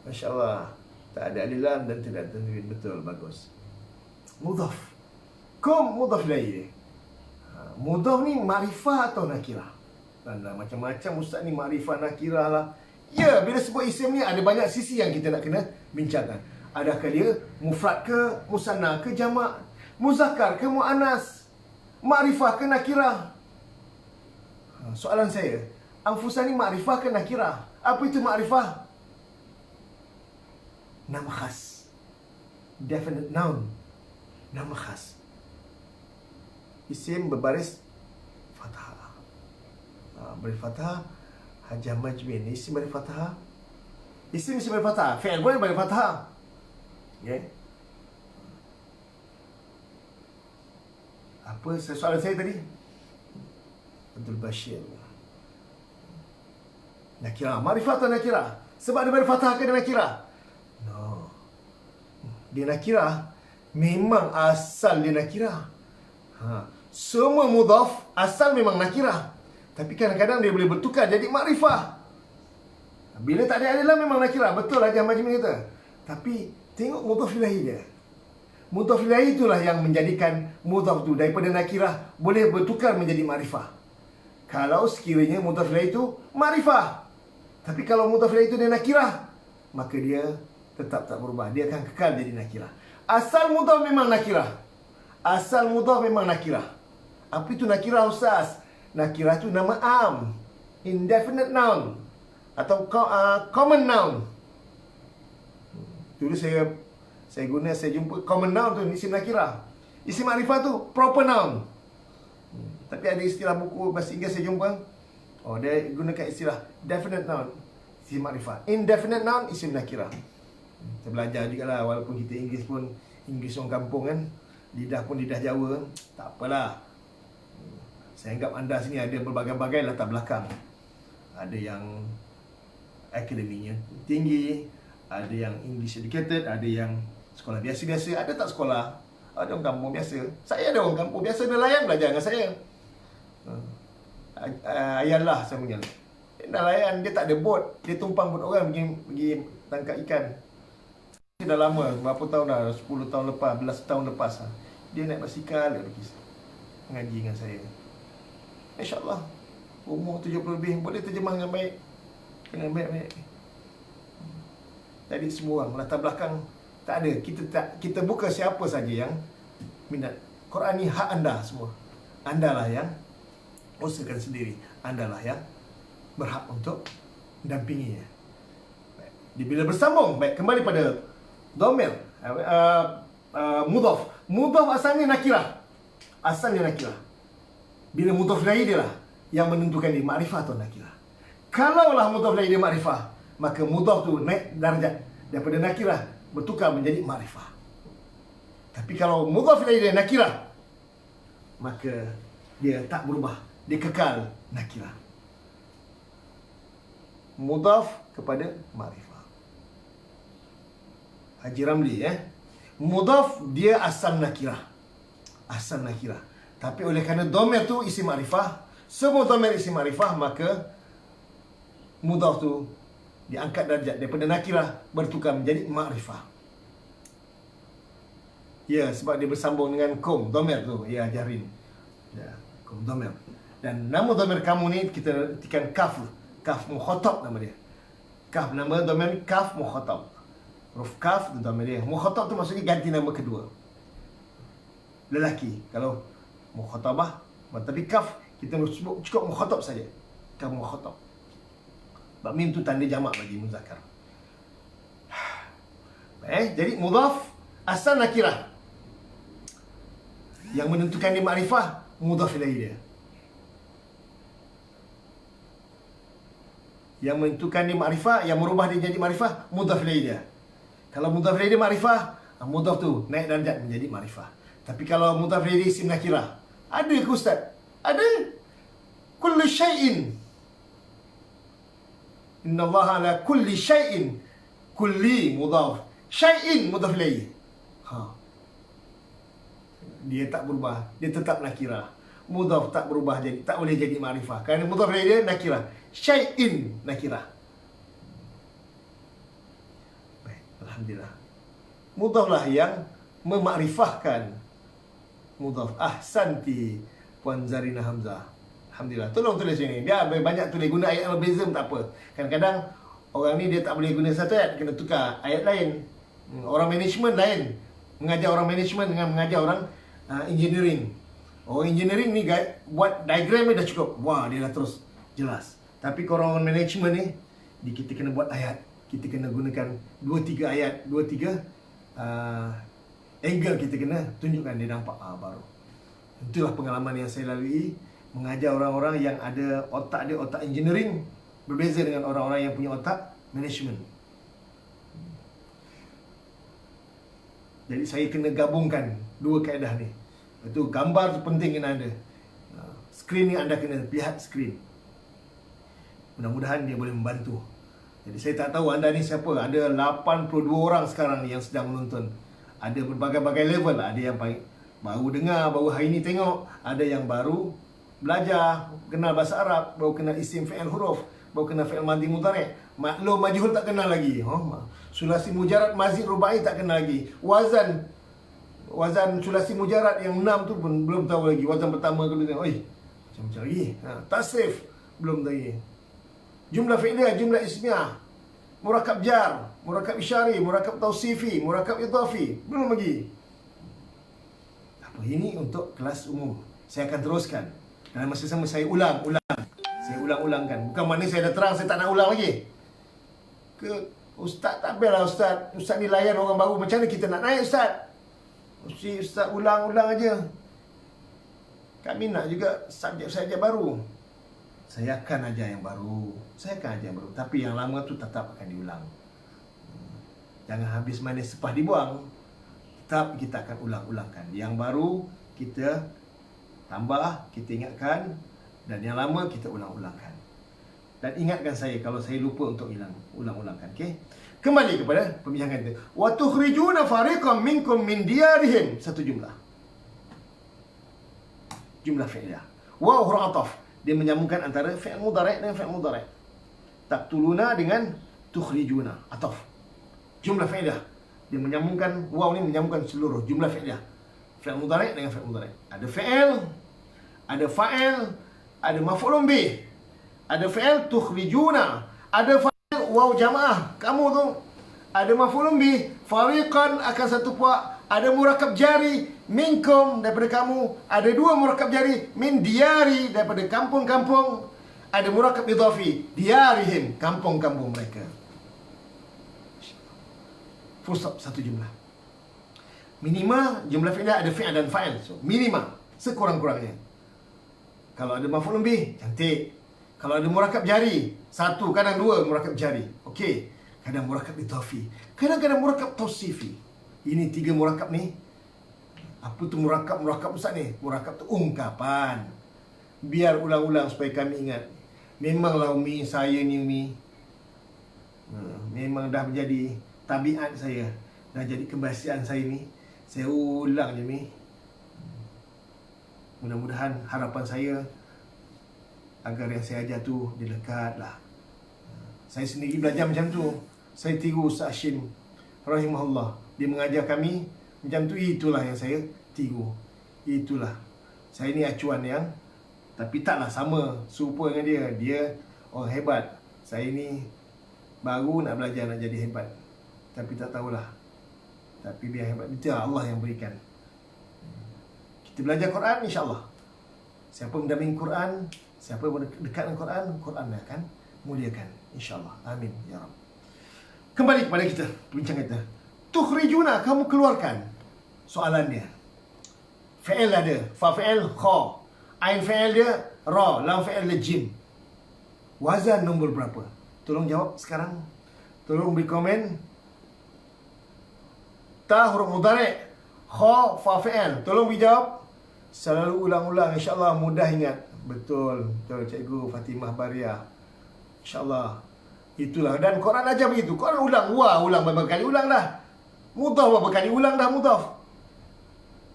Masya-Allah. Tak ada alif lam dan tidak ada tanwin. Betul, bagus. Mudhaf. Kum mudhaf ilaih. Mudhaf ni makrifah atau nakirah? Macam-macam ustaz ni makrifah nakirah lah. Ya, bila sebut isim ni ada banyak sisi yang kita nak kena bincangkan. Adakah dia mufrad ke, musanna ke, jamak, muzakkar ke, muannas, makrifah ke nakirah? Soalan saya, anfusan ni makrifah ke nakirah? Apa itu makrifah? Nama khas. Definite noun. Nama khas. Isim berbaris fathah. Baris fathah. Hajah Majmin. Isim baris fathah. Isim mesti baris fathah. Fi'il pun baris fathah. Okay. Apa soalan saya tadi? Abdul Bashir. Nakirah. Marifah atau nakirah? Sebab dia baris fathah ke dia nakirah? No. dia nakirah, memang asal dia nakirah. Semua mudhaf asal memang nakirah, tapi kadang-kadang dia boleh bertukar jadi makrifah. Bila tak ada adalah memang nakirah. Betul lah Jam Majmi kata. Tapi tengok mudhaf ilahi dia. Mudhaf ilahi itulah yang menjadikan mudhaf tu daripada nakirah boleh bertukar menjadi makrifah. Kalau sekiranya mudhaf ilahi itu makrifah, tapi kalau mudhaf ilahi itu dia nakirah, maka dia tetap tak berubah. Dia akan kekal jadi nakirah. Asal mudhaf memang nakirah. Asal mudhaf memang nakirah. Apa itu nakirah, Ustaz? Nakirah itu nama am, indefinite noun, atau common noun. Dulu saya jumpa common noun tu isim nakirah. Isim makrifah tu proper noun. Tapi ada istilah buku bahasa Inggeris saya jumpa, dia gunakan istilah definite noun, isim makrifah. Indefinite noun, isim nakirah. Kita belajar juga lah, walaupun kita Inggeris pun Inggeris orang kampung kan, lidah pun lidah Jawa. Tak apalah. Saya anggap anda sini ada berbagai-bagai latar belakang. Ada yang akademinya tinggi, ada yang English educated, ada yang sekolah biasa-biasa, ada tak sekolah, ada orang kampung biasa. Saya ada orang kampung biasa, nelayan belajar dengan saya. Ayahlah saya punya. Nelayan, dia tak ada bot, dia tumpang bot orang pergi tangkap ikan. Dia dah lama, berapa tahun dah, 10 tahun lepas, 11 tahun lepas. Dia naik basikal, dia pergi mengaji dengan saya. InsyaAllah umur 70 lebih, boleh terjemah dengan baik. Dengan baik-baik. Jadi semua orang, latar belakang tak ada. Kita buka siapa saja yang minat. Quran ni hak anda semua. Anda lah yang usahakan sendiri. Anda lah yang berhak untuk mendampinginya. Dia bila bersambung, baik, kembali pada dhamir, mudhaf. Mudhaf asalnya nakirah. Asalnya nakirah. Bila mudhaf ilahi dia lah yang menentukan dia makrifah atau nakirah. Kalaulah mudhaf ilahi dia makrifah, maka mudhaf tu naik darjat daripada nakirah bertukar menjadi makrifah. Tapi kalau mudhaf ilahi dia nakirah, maka dia tak berubah, dia kekal nakirah. Mudhaf kepada makrifah. Haji Ramli mudhaf dia asal nakirah. Asal nakirah. Tapi oleh kerana dhamir tu isim makrifah, semua dhamir isim makrifah, maka mudhaf tu diangkat darjat daripada nakirah bertukar menjadi makrifah. Ya, sebab dia bersambung dengan kum, dhamir tu. Ya, Jahrin. Ya, kum, dhamir. Dan nama dhamir kamu ni kita ketikkan kaf. Kaf mukhatab nama dia. Kaf, nama dhamir kaf mukhatab. Huruf kaf tu dhamir dia. Mukhatab tu maksudnya ganti nama kedua. Lelaki. Kalau mukhatabah, tapi kaf kita sebut cukup mukhatab saja. Kaf mukhatab. Sebab mim tu tanda jamak bagi muzakkar. Jadi mudhaf asal nakirah. Yang menentukan dia makrifah, mudhaf ilahi dia. Yang menentukan dia makrifah, yang merubah dia jadi makrifah, mudhaf ilahi dia. Kalau mudhaf ilahi dia makrifah, mudhaf tu naik darjat menjadi makrifah. Tapi kalau mudhaf ilahi dia isim nakirah, ada ke Ustaz? Ada. Kullu syai'in. Inna Allah ala kulli syai'in. Kulli mudhaf. Syai'in mudhaf ilaih. Dia tak berubah. Dia tetap nakirah. Mudhaf tak berubah, jadi tak boleh jadi makrifah. Kerana mudhaf ilaih dia nakirah. Syai'in nakirah. Baik, alhamdulillah. Mudhaf lah yang memakrifahkan mudhaf. Ahsanti Puan Zarina Hamzah. Alhamdulillah. Tolong tulis sini. Biar banyak tulis, guna ayat yang berbeza tak apa. Kadang-kadang orang ni dia tak boleh guna satu ayat, kena tukar ayat lain. Orang management lain. Mengajar orang management dengan mengajar orang engineering. Orang engineering ni buat diagram ni dah cukup. Wah, dia dah terus jelas. Tapi kalau orang management ni, kita kena buat ayat. Kita kena gunakan 2-3 ayat, 2-3 angle kita kena tunjukkan dia nampak baru. Itulah pengalaman yang saya lalui mengajar orang-orang yang ada otak dia otak engineering, berbeza dengan orang-orang yang punya otak management. Jadi saya kena gabungkan dua kaedah ni. Itu gambar tu penting kena ada. Skrin ni anda kena lihat skrin. Mudah-mudahan dia boleh membantu. Jadi saya tak tahu anda ni siapa. Ada 82 orang sekarang ni yang sedang menonton. Ada berbagai-bagai level. Ada yang baru dengar, baru hari ni tengok. Ada yang baru belajar, kenal bahasa Arab, baru kenal isim, fi'il, huruf, baru kenal fi'il madhi mudhari'. Maklum majhul tak kenal lagi. Sulasi mujarad, mazid, rubai tak kenal lagi. Wazan sulasi mujarad yang 6 tu pun belum tahu lagi. Wazan pertama kalau tengok, macam-macam lagi. Tasrif belum lagi. Jumlah fi'liyah, jumlah ismiyah, murakab jar, murakab isyari, murakab tausifi, murakab idhafi, belum lagi. Apa ini untuk kelas umum. Saya akan teruskan. Dalam masa sama saya ulang-ulang. Saya ulang-ulangkan. Bukan maknanya saya dah terang, saya tak nak ulang lagi. Ustaz tak bela ustaz. Ustaz ni layan orang baru. Macam mana kita nak naik ustaz? Mesti ustaz ulang-ulang aja. Kami nak juga subjek-subjek baru. Saya akan ajar yang baru. Tapi yang lama tu tetap akan diulang. Jangan habis manis sepah dibuang. Tetap kita akan ulang-ulangkan. Yang baru kita tambah, kita ingatkan. Dan yang lama kita ulang-ulangkan. Dan ingatkan saya kalau saya lupa untuk ulang-ulangkan. Okay? Kembali kepada perbincangan kita. Wa tukhrijuna fariqam minkum min diyarihim. Satu jumlah. Jumlah fi'liyah. Wa huruf ataf. Dia menyambungkan antara fi'il mudhari' dengan fi'il mudhari'. Taqtuluna dengan tukhrijuna. Ataf. Jumlah fi'liyah. Dia menyambungkan, waw ni menyambungkan seluruh jumlah fi'liyah. Fi'il mudhari' dengan fi'il mudhari'. Ada fi'il, ada fa'il, ada maf'ulun bih. Ada fi'il tukhrijuna. Ada fa'il waw jamaah. Kamu tu. Ada maf'ulun bih. Fariqan akan satu puak. Ada murakab jari minkum daripada kamu. Ada dua murakab jari min diyari daripada kampung-kampung. Ada murakab idhafi diyarihim, kampung-kampung mereka. Full stop, satu jumlah. Minima jumlah fi'il ada fi'il dan fa'il. So, minima sekurang-kurangnya. Kalau ada maf'ul bih, cantik. Kalau ada murakab jari, satu, kadang dua murakab jari. Okey. Kadang murakab idhafi, kadang-kadang murakab tausifi. Ini tiga murakab ni. Apa tu murakab? Murakab Ustaz ni. Murakab tu ungkapan. Biar ulang-ulang supaya kami ingat. Memanglah Umi, saya ni Umi. Memang dah menjadi tabiat saya. Dah jadi kebiasaan saya ni. Saya ulang je Umi. Mudah-mudahan harapan saya agar yang saya ajar tu dilekatlah. Saya sendiri belajar macam tu. Saya tiru Ustaz Hashim rahimahullah. Dia mengajar kami macam tu, itulah yang saya tiru. Itulah. Saya ni acuan yang, tapi taklah sama serupa dengan dia. Dia orang hebat. Saya ni baru nak belajar nak jadi hebat. Tapi tak tahulah. Tapi biar hebat itu Allah yang berikan. Kita belajar Quran insya-Allah. Siapa mendampingi Quran, siapa dekat dengan Quran, Quran akan muliakan insya-Allah. Amin ya Rabb. Kembali kepada kita, bincang kita. Tukhrijuna, kamu keluarkan. Soalannya. Fi'il ada. Fa fi'il kha. Ain fi'il dia ra. Lam fi'il dia jim. Wazan nombor berapa? Tolong jawab sekarang. Tolong beri komen. Ta huruf mudhari'. Kha fa fi'il. Tolong beri jawab. Selalu ulang-ulang, insya-Allah mudah ingat. Betul. Betul Cikgu Fatimah Bariah. Insya-Allah. Itulah. Dan Quran ajar begitu. Quran ulang. Wah, ulang berapa kali ulang dah. Mudhaf berapa kali ulang dah mudhaf.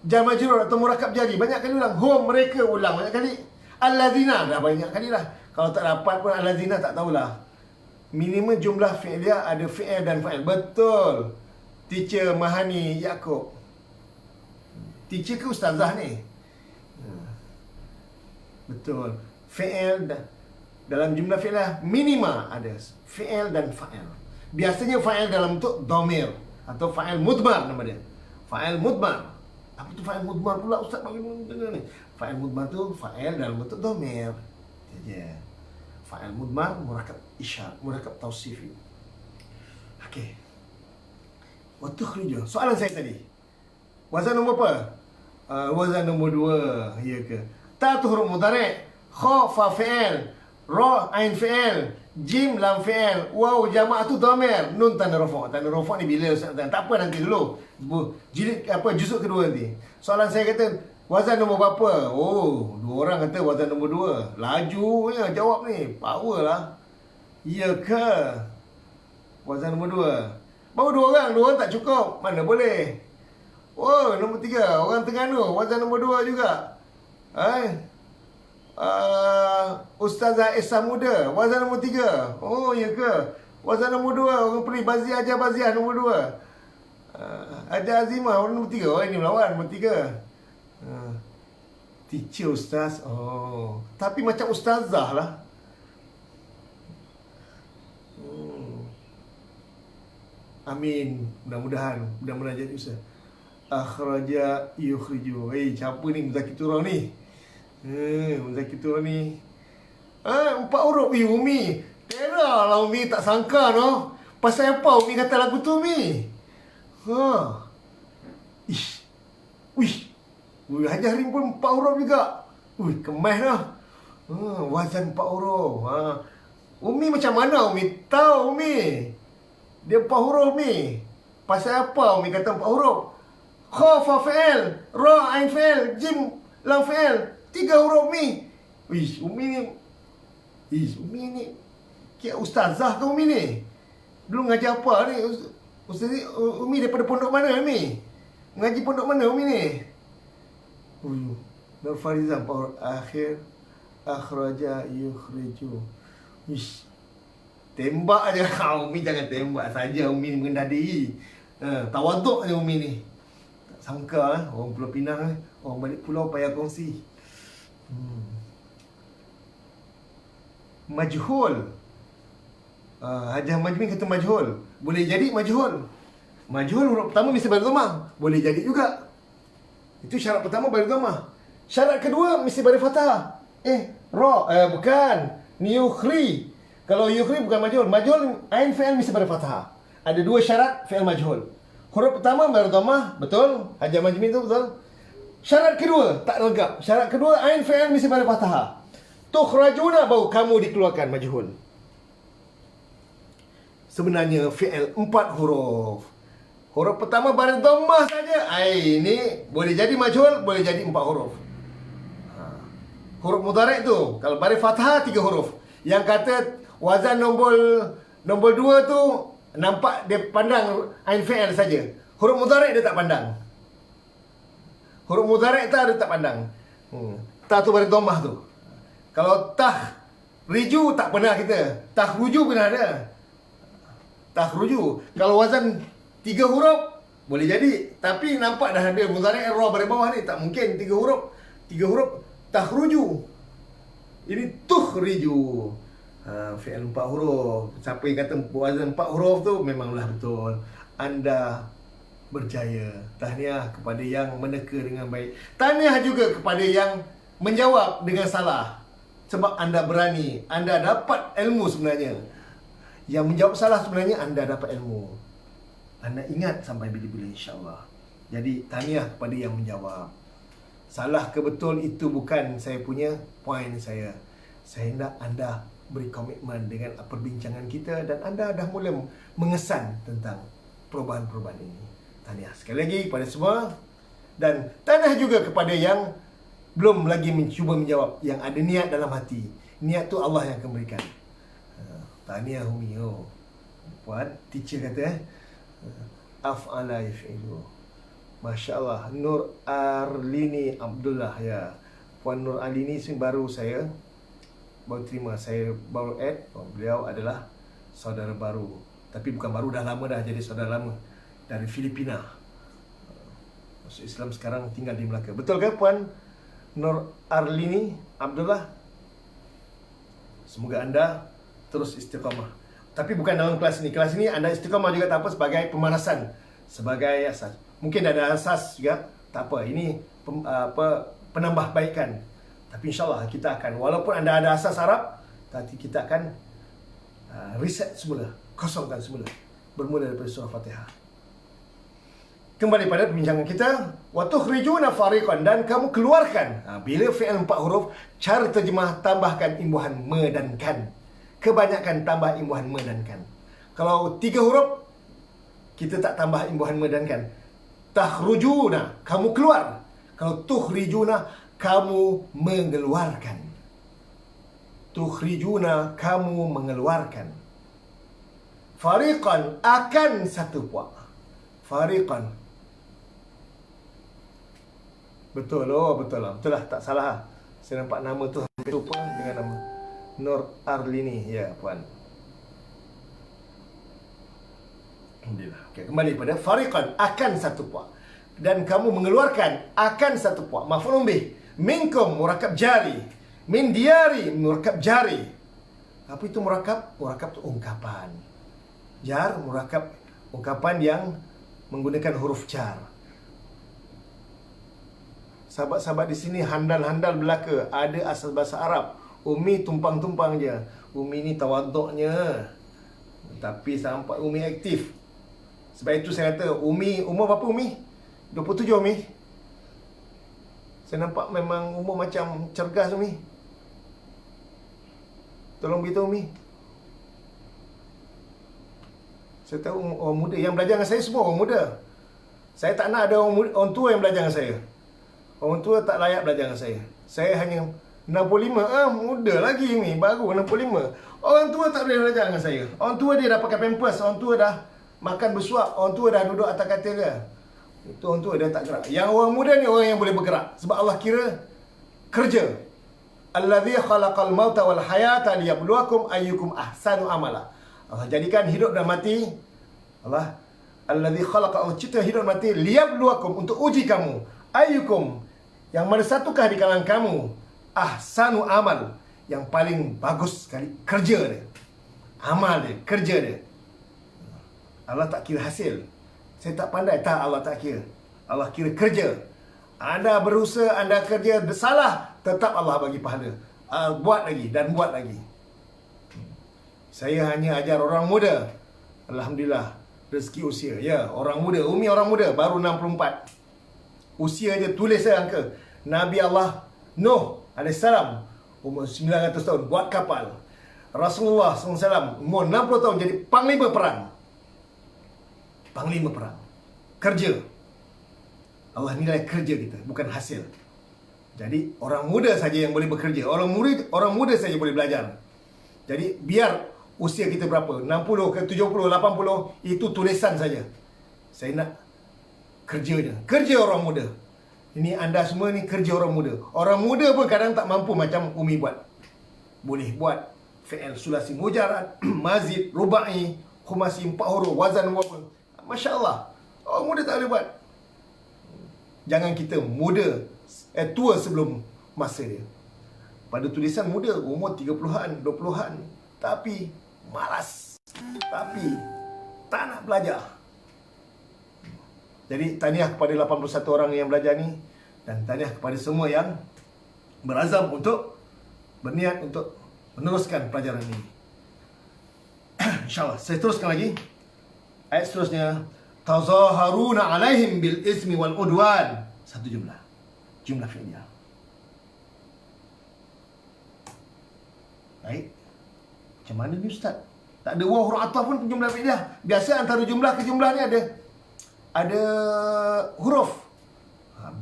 Jar majrur atau murakab jari banyak kali ulang. Hum, mereka ulang banyak kali. Allazina dah banyak kali dah. Kalau tak dapat pun allazina tak tahulah. Minimum jumlah fi'liyah ada fi'il dan fa'il. Betul. Teacher Mahani Yaakob. Teacher ke ustazah ni? Betul. Fi'il dalam jumlah fi'liyah minima ada fi'il dan fa'il. Biasanya fa'il dalam bentuk dhamir atau fa'il mudmar nama dia. Fa'il mudmar. Apa tu fa'il mudmar pula ustaz bagi ni? Fa'il mudmar tu fa'il dalam bentuk dhamir. Saja. Fa'il mudmar murakab isyar, murakab tausifi. Okey. Wa tukhriju. Soalan saya tadi. Wazan nombor apa? Wazan nombor 2, ya ke? Ta tu huruf mudhari', kha fa fi'il, ra ain fi'il, jim lam fi'il, waw jamaah tu dhamir, nun tanda rafa'. Tanda rafa' ni bila Ustaz? Tak apa nanti dulu. Jilid apa juzuk kedua nanti. Soalan saya kata wazan nombor berapa? Oh, 2 orang kata wazan nombor 2. Lajunya jawab ni. Power lah. Ya ke? Wazan nombor 2. Baru 2 orang tak cukup. Mana boleh? Oh, nombor 3. Orang Terengganu. Wazan nombor 2 juga. Ustazah Esa Muda. Wazan nombor 3. Oh, ya ke? Wazan nombor 2. Orang Peri. Baziah Ajar Baziah nombor 2. Ajar Azimah nombor 3. Oh, ini melawan nombor 3. Teacher Ustaz. Oh, tapi macam Ustazah lah. Amin. Mudah-mudahan jadi Ustaz. Akhraja yukhriju. Siapa ni Muzakiturah ni? Muzakiturah ni. 4 huruf. Umi. Tera lah Umi, tak sangka no. Pasal apa Umi kata lagu tu Umi? Ish. Wish. Hajar Rim pun 4 huruf juga. Kemas dah. Wazan 4 huruf. Umi macam mana Umi tahu Umi? Dia 4 huruf Umi. Pasal apa Umi kata 4 huruf? Kha fa fa'il, ra ain fa'il, jim lam fa'il. 3 huruf Umi. Umi ni kira ustazah ke Umi ni? Dulu ngaji apa ni? Ustaz ni Umi daripada pondok mana Umi? Ngaji pondok mana Umi ni? Nur Farizah akhir akhraja yukhriju. Tembak aja. Umi jangan tembak saja. Umi ni merendah diri. Tawaduk je Umi ni. Tak sangka orang Pulau Pinang orang balik pulau payah kongsi. Majhul. Hajah Majmin kata majhul. Boleh jadi majhul. Majhul huruf pertama mesti baris dhammah. Boleh jadi juga. Itu syarat pertama baris dhammah. Syarat kedua mesti baris fathah. Bukan. Yukhri. Kalau yukhri bukan majhul. Majhul ain fi'il mesti baris fathah. Ada 2 syarat fi'il majhul. Huruf pertama baris dhammah, betul? Hajah Majmin tu betul. Syarat kedua tak lengkap. Syarat kedua ain fi'il mesti baris fathah. Tukhrajuna baru kamu dikeluarkan majhul. Sebenarnya fi'il 4 huruf. Huruf pertama baris dhammah saja. Ini boleh jadi majhul, boleh jadi 4 huruf. Huruf mudhari' tu kalau baris fathah 3 huruf. Yang kata wazan nombor 2 tu nampak dia pandang ain fi'il saja. Huruf mudhari' dia tak pandang. Huruf mudhari' dia tak pandang. Ta tu baris dhammah tu. Kalau tah riju tak pernah kita. Tahruju pernah ada. Tahruju. Kalau wazan 3 huruf boleh jadi, tapi nampak dah ada mudhari' ra baris bawah ni, tak mungkin 3 huruf. 3 huruf tahruju. Ini tukhriju. Fi'il 4 huruf. Siapa yang kata wazan 4 huruf tu memanglah betul. Anda berjaya. Tahniah kepada yang meneka dengan baik. Tahniah juga kepada yang menjawab dengan salah. Sebab anda berani, anda dapat ilmu sebenarnya. Yang menjawab salah sebenarnya anda dapat ilmu. Anda ingat sampai bila-bila insya-Allah. Jadi tahniah kepada yang menjawab. Salah ke betul itu bukan saya punya poin saya. Saya hendak anda beri komitmen dengan perbincangan kita dan anda dah mula mengesan tentang perubahan-perubahan ini. Tahniah sekali lagi kepada semua dan tahniah juga kepada yang belum lagi mencuba menjawab, yang ada niat dalam hati. Niat tu Allah yang akan berikan. Tahniah Umi. Puan teacher kata af'ala yaf'ilu. Masya-Allah. Nur Arlini Abdullah ya. Puan Nur Arlini baru saya baru terima. Saya baru add. Beliau adalah saudara baru. Tapi bukan baru, dah lama dah jadi saudara lama. Dari Filipina. Masuk Islam sekarang tinggal di Melaka. Betul ke Puan Nur Arlini Abdullah? Semoga anda terus istiqamah. Tapi bukan dalam kelas ini. Kelas ini anda istiqamah juga tak apa, sebagai pemanasan, sebagai asas. Mungkin ada asas juga, tak apa. Ini penambahbaikan. Tapi insyaAllah kita akan, walaupun anda ada asas Arab, tapi kita akan reset semula, kosongkan semula, bermula daripada surah Fatihah. Kembali pada perbincangan kita. Wa tukhrijuna fariqan, dan kamu keluarkan. Bila fi'il 4 huruf, cara terjemah tambahkan imbuhan me dan kan. Kebanyakan tambah imbuhan me dan kan. Kalau 3 huruf, kita tak tambah imbuhan me dan kan. Takhrujuna, kamu keluar. Kalau tukhrijuna, kamu mengeluarkan. Tukhrijuna, kamu mengeluarkan. Fariqan, akan satu puak. Fariqan, Betul lah. Betul lah, tak salah lah. Saya nampak nama tu hampir lupa dengan nama Nur Arlini. Ya, puan. Alhamdulillah. Okay, kembali pada fariqan, akan satu puak. Dan kamu mengeluarkan akan satu puak. Maf'ulun bih. Minkum murakab jari. Min diari murakab jari. Apa itu murakab? Murakab itu ungkapan. Jar, murakab, ungkapan yang menggunakan huruf jar. Sahabat-sahabat di sini handal-handal belaka, ada asal bahasa Arab. Umi tumpang-tumpang je. Umi ni tawaduknya. Tapi sampai Umi aktif. Sebab itu saya kata, Umi, umur berapa Umi? 27 Umi. Saya nampak memang umur macam cergas Umi. Tolong beritahu Umi. Saya tahu orang muda yang belajar dengan saya semua orang muda. Saya tak nak ada orang tua yang belajar dengan saya. Orang tua tak layak belajar dengan saya. Saya hanya 65. Muda lagi ni, baru 65. Orang tua tak boleh belajar dengan saya. Orang tua dia dah pakai pampers, orang tua dah makan bersuap, orang tua dah duduk atas katil dia. Itu orang tua dia tak gerak. Yang orang muda ni orang yang boleh bergerak. Sebab Allah kira kerja. Allazi khalaqal mauta wal hayata liyabluwakum ayyukum ahsanu amala. Allah jadikan hidup dan mati. Allazi khalaqa, Allah cipta hidup dan mati liyabluwakum, untuk uji kamu. Ayyukum, yang mana satukah di kalangan kamu ahsanu amal, yang paling bagus sekali kerja dia. Amal dia, kerja dia. Allah tak kira hasil. Saya tak pandai. Tak, Allah tak kira. Allah kira kerja. Anda berusaha, anda kerja, salah, tetap Allah bagi pahala. Buat lagi dan buat lagi. Saya hanya ajar orang muda. Alhamdulillah, rezeki usia. Ya, orang muda. Umi orang muda, baru 64. Usia je tulis saya angka. Nabi Allah Nuh AS umur 900 tahun buat kapal. Rasulullah SAW umur 60 tahun jadi panglima perang. Panglima perang. Kerja. Allah nilai kerja kita, bukan hasil. Jadi orang muda saja yang boleh bekerja. Orang muda saja boleh belajar. Jadi biar usia kita berapa, 60 ke 70, 80, itu tulisan saja. Saya nak kerjanya. Kerja orang muda. Ini anda semua ni kerja orang muda. Orang muda pun kadang tak mampu macam Umi buat. Boleh buat fi'il sulasi mujarad, mazid, rubai, khumasi, 4 huruf, wazan berapa. Masya Allah. Orang muda tak boleh buat. Jangan kita muda, tua sebelum masa dia. Pada tulisan muda, umur 30-an, 20-an. Tapi malas. Tapi tak nak belajar. Jadi tahniah kepada 81 orang yang belajar ni. Dan tahniah kepada semua yang berazam untuk, berniat untuk meneruskan pelajaran ini. InsyaAllah. Saya teruskan lagi. Ayat seterusnya. Tazaharuna alaihim bil ismi wal udwan. Satu jumlah. Jumlah fi'liyah. Baik. Macam mana ni Ustaz? Tak ada waw huruf ataf pun jumlah fi'liyah. Biasa antara jumlah ke jumlah ni ada huruf.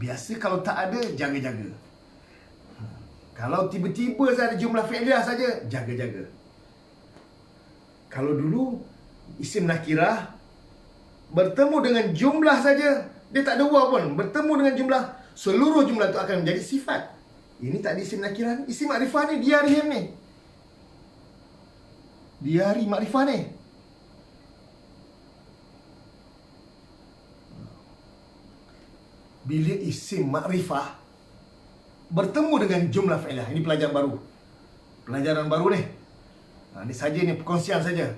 Biasa kalau tak ada, jaga-jaga. Kalau tiba-tiba saya ada jumlah fi'liyah saja, jaga-jaga. Kalau dulu isim nakirah bertemu dengan jumlah saja, dia tak ada waw pun, bertemu dengan jumlah, seluruh jumlah itu akan menjadi sifat. Ini tak ada isim nakirah ni. Isim makrifah ni, diarihim ni. Diari makrifah ni. Bila isim makrifah bertemu dengan jumlah fi'liyah, ini pelajaran baru. Pelajaran baru ni. Ini saja ni, perkongsian saja.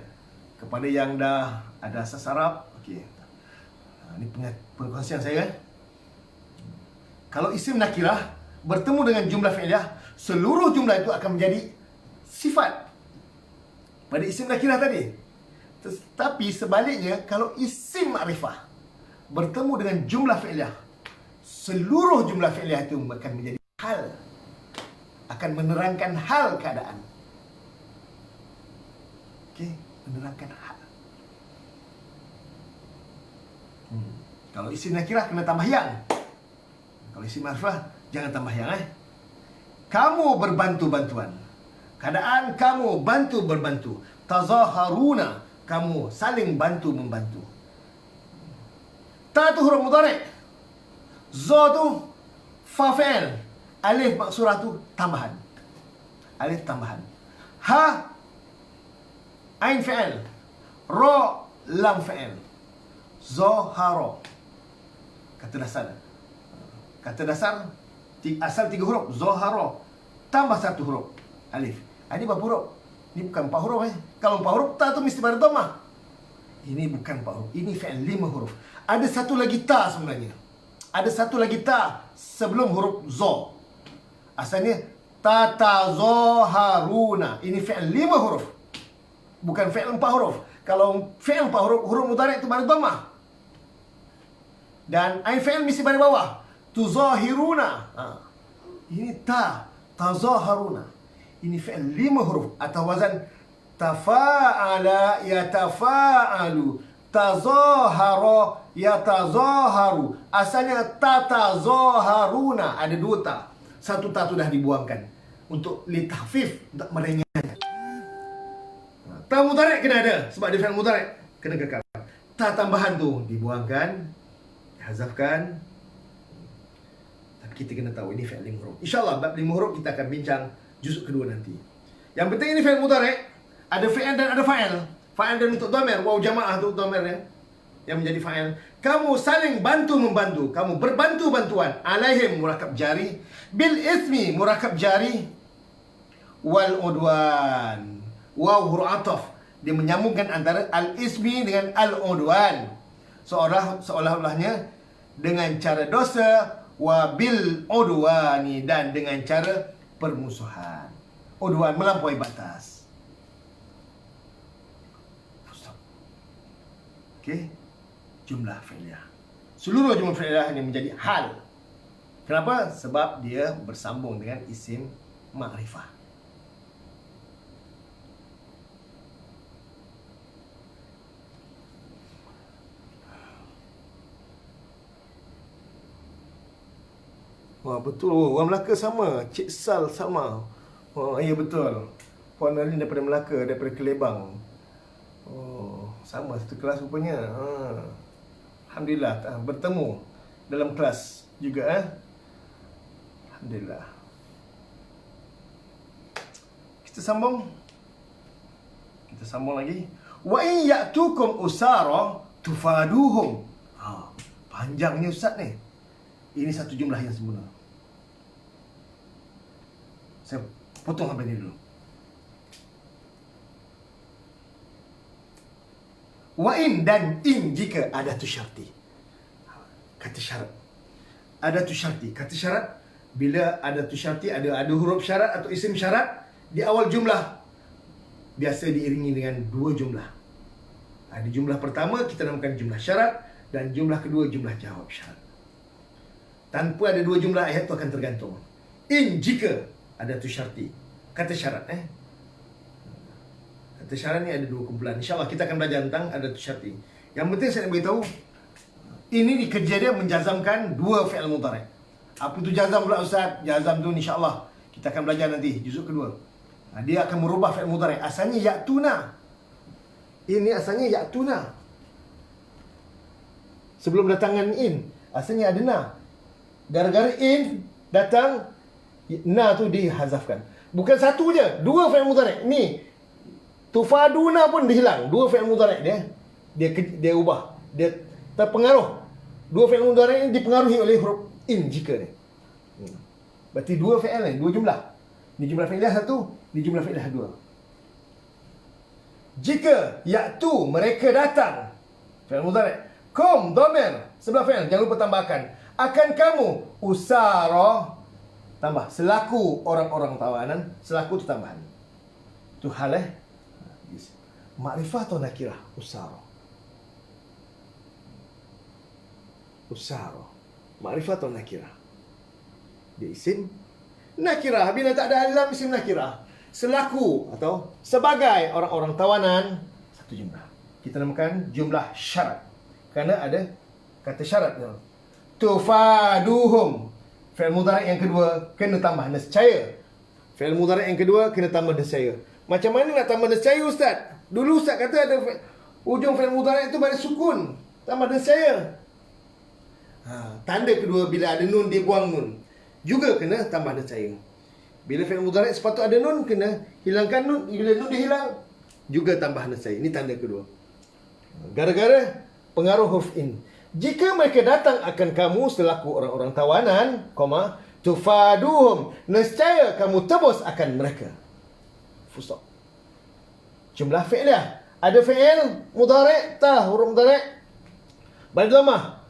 Kepada yang dah ada asas Arab, okey. Ini perkongsian saya. Kalau isim nakirah bertemu dengan jumlah fi'liyah, seluruh jumlah itu akan menjadi sifat pada isim nakirah tadi. Tetapi sebaliknya, kalau isim makrifah bertemu dengan jumlah fi'liyah, seluruh jumlah fi'liyah itu akan menjadi hal, akan menerangkan hal keadaan. Okey, menerangkan hal. Kalau isim nakirah kena tambah yang. Kalau isim makrifah jangan tambah yang. Kamu berbantu-bantuan. Keadaan kamu bantu-berbantu. Tazaharuna, kamu saling bantu-membantu. Ta tu huruf mudhari'. Za tu Fa fi'il. Alif maksurah tu tambahan. Alif tambahan. Ha ain fi'il. Ra lam fi'il. Zahara. Kata dasar. Kata dasar asal 3 huruf. Zahara. Tambah 1 huruf. Alif. Ini berapa huruf? Ini bukan 4 huruf Kalau 4 huruf, ta tu mesti pada dhammah. Ini bukan 4 huruf. Ini fi'il 5 huruf. Ada satu lagi ta sebenarnya. Ada satu lagi ta sebelum huruf za. Asalnya tatazaharuna. Ini fi'il 5 huruf. Bukan fi'il 4 huruf. Kalau fi'il 4 huruf, huruf mudhari' itu pada dhammah. Dan ain fi'il mesti pada bawah. Tuzahiruna. Ini ta. Tazaharuna. Ini fi'il 5 huruf atau wazan tafa'ala yatafa'alu, tazahara yatazaharu. Asalnya tatazaharuna. Ada 2 ta. Satu ta tu dah dibuangkan untuk litahfif, untuk meringankan. Ta mudhari' kena ada sebab dia fi'il mudhari', kena kekal. Ta tambahan tu dibuangkan, dihazafkan. Tapi kita kena tahu ini fi'il 5 huruf. InsyaAllah bab 5 huruf kita akan bincang juzuk kedua nanti. Yang penting ini fi'il mudhari', ada fi'il dan ada fa'il. Fa'il dan untuk dhamir, waw jamaah tu dhamirnya yang menjadi fa'il. Kamu saling bantu-membantu, kamu berbantu-bantuan. Alaihim murakab jari, bil ismi murakab jari, wal udwan. Waw huruf ataf, dia menyambungkan antara al-ismi dengan al-udwan. Seolah-olahnya dengan cara dosa, wa bil udwani, dan dengan cara permusuhan. Udwan melampaui batas. Okey. Jumlah fi'liyah. Seluruh jumlah fi'liyah ini menjadi hal. Kenapa? Sebab dia bersambung dengan isim ma'rifah. Wah, betul. Orang Melaka sama. Cik Sal sama. Oh, ya betul. Puan Alin daripada Melaka, daripada Kelebang. Oh, sama satu kelas rupanya. Alhamdulillah bertemu dalam kelas juga Alhamdulillah. Kita sambung. Kita sambung lagi. Wa in ya'tukum usara tufaduhum. Panjangnya ustaz ni. Ini satu jumlah yang sempurna. Saya potong sampai ni dulu. Wa in, dan in jika ada tu syarti. Kata syarat. Ada tu syarti. Kata syarat, bila ada tu syarti, ada huruf syarat atau isim syarat di awal jumlah, biasa diiringi dengan 2 jumlah. Di jumlah pertama kita namakan jumlah syarat, dan jumlah kedua jumlah jawab syarat. Tanpa ada 2 jumlah, ayat tu akan tergantung. In jika ada tu syarti. Kata syarat Kata syarat ni ada 2 kumpulan. InsyaAllah kita akan belajar tentang ada tu syarti. Yang penting saya nak beritahu, ini dikerja dia menjazamkan 2 fi'il mudhari'. Apa tu jazam pula ustaz? Jazam tu insyaAllah kita akan belajar nanti juzuk kedua. Dia akan merubah fi'il mudhari'. Asalnya ya'tuna. Ini asalnya ya'tuna. Sebelum datangan in, asalnya ada na. Gara-gara in datang, na tu dihazafkan. Bukan satu je, 2 fi'il mudhari'. Ni tufaduna pun dihilang. 2 fi'il mudhari' dia ubah. Dia terpengaruh. 2 fi'il mudhari' ini dipengaruhi oleh huruf in jika ni. Berarti 2 fi'il ni, 2 jumlah. Ni jumlah fi'iliyah 1, ni jumlah fi'iliyah 2. Jika ya'tu, mereka datang, fi'il mudhari'. Kum dhamir sebelah fi'il, jangan lupa tambahkan. Akan kamu usara, tambah selaku orang-orang tawanan, selaku tu tambahan. Tu hal makrifah atau nakirah? Usara. Usara. Makrifah atau nakirah? Dia isim nakirah. Bila tak ada alam, isim nakirah. Selaku atau sebagai orang-orang tawanan, satu jumlah. Kita namakan jumlah syarat. Kerana ada kata syarat. Tufaduhum. Fi'il mudhari' yang kedua kena tambah nescaya. Fi'il mudhari' yang kedua kena tambah nescaya. Macam mana nak tambah nescaya ustaz? Dulu ustaz kata ada ujung fi'il mudhari' itu balik sukun, tambah nescaya. Tanda kedua bila ada nun dia buang nun. juga kena tambah nescaya. Bila fi'il mudhari' sepatut ada nun, kena hilangkan nun. Bila nun dihilang, juga tambah nescaya. Ini tanda kedua. Gara-gara pengaruh huruf in. Jika mereka datang akan kamu selaku orang-orang tawanan, tufaduhum, nescaya kamu tebus akan mereka. Full stop. Jumlah fi'liyah. Ada fi'il mudhari', huruf mudhari'. Balik lamah.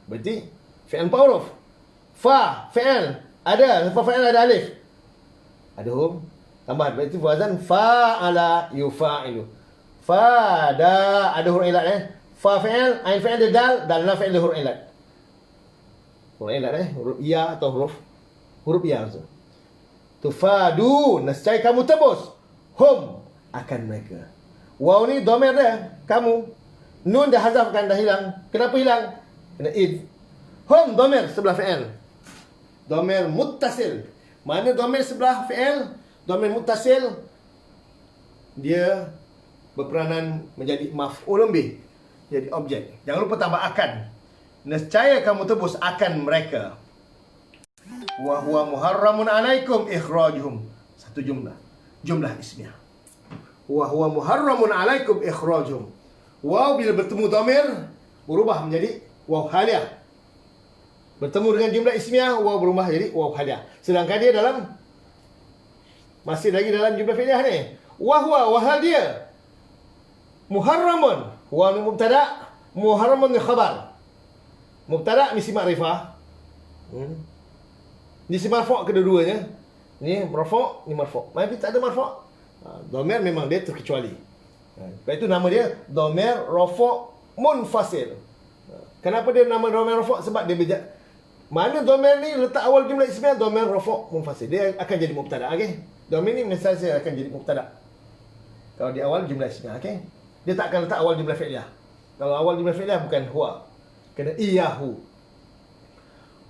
Berarti fi'il 4 huruf. Fa, fi'il. Ada, lepas fi'il ada alif. Ada huruf tambah. Berarti wazan fa'ala yufa'ilu. Fada, ada huruf ilat Fa fi'il, ain fi'il ada dal, dan la fi'il ada huruf ilat. Huruf ilat huruf ya atau huruf ya maksud. Tufadu, nescaya kamu tebus. Hum, akan mereka. Waw ni dhamir dia, kamu. Nun dah hazafkan, dah hilang. Kenapa hilang? Kena id. Hum dhamir sebelah fi'il. Dhamir muttasil. Mana dhamir sebelah fi'il? Dhamir muttasil, dia berperanan menjadi maf'ul bih, jadi objek. Jangan lupa tambah akan. Nescaya kamu tebus akan mereka. Wa huwa muharramun alaikum ikhrajuhum. Satu jumlah. Jumlah ismiyah. Wa huwa muharramun alaikum ikhrajuhum. Waw bila bertemu dhamir berubah menjadi waw haliyah. Bertemu dengan jumlah ismiyah, waw berubah jadi waw haliyah. Sedangkan dia masih lagi dalam jumlah fi'liyah ni. Wa huwa, wa hal dia muharramun. Wa ni mubtada', muharramun ni khabar. Mubtada' mesti makrifah. Ni si marfu' kedua-duanya. Ni marfu', ni marfu'. Tapi tak ada marfu'. Dhamir memang dia terkecuali. Sebab itu nama dia dhamir rafu' munfasil. Kenapa dia nama dhamir rafu'? Sebab dia mana dhamir ni letak awal jumlah ismiyah, dhamir rafu' munfasil. Dia akan jadi mubtada', okey. Dhamir ni misalnya akan jadi mubtada'. Kalau di awal jumlah ismiyah, okey. Dia tak akan letak awal jumlah fi'liyah. Kalau awal jumlah fi'liyah bukan huwa. Kena iyahu.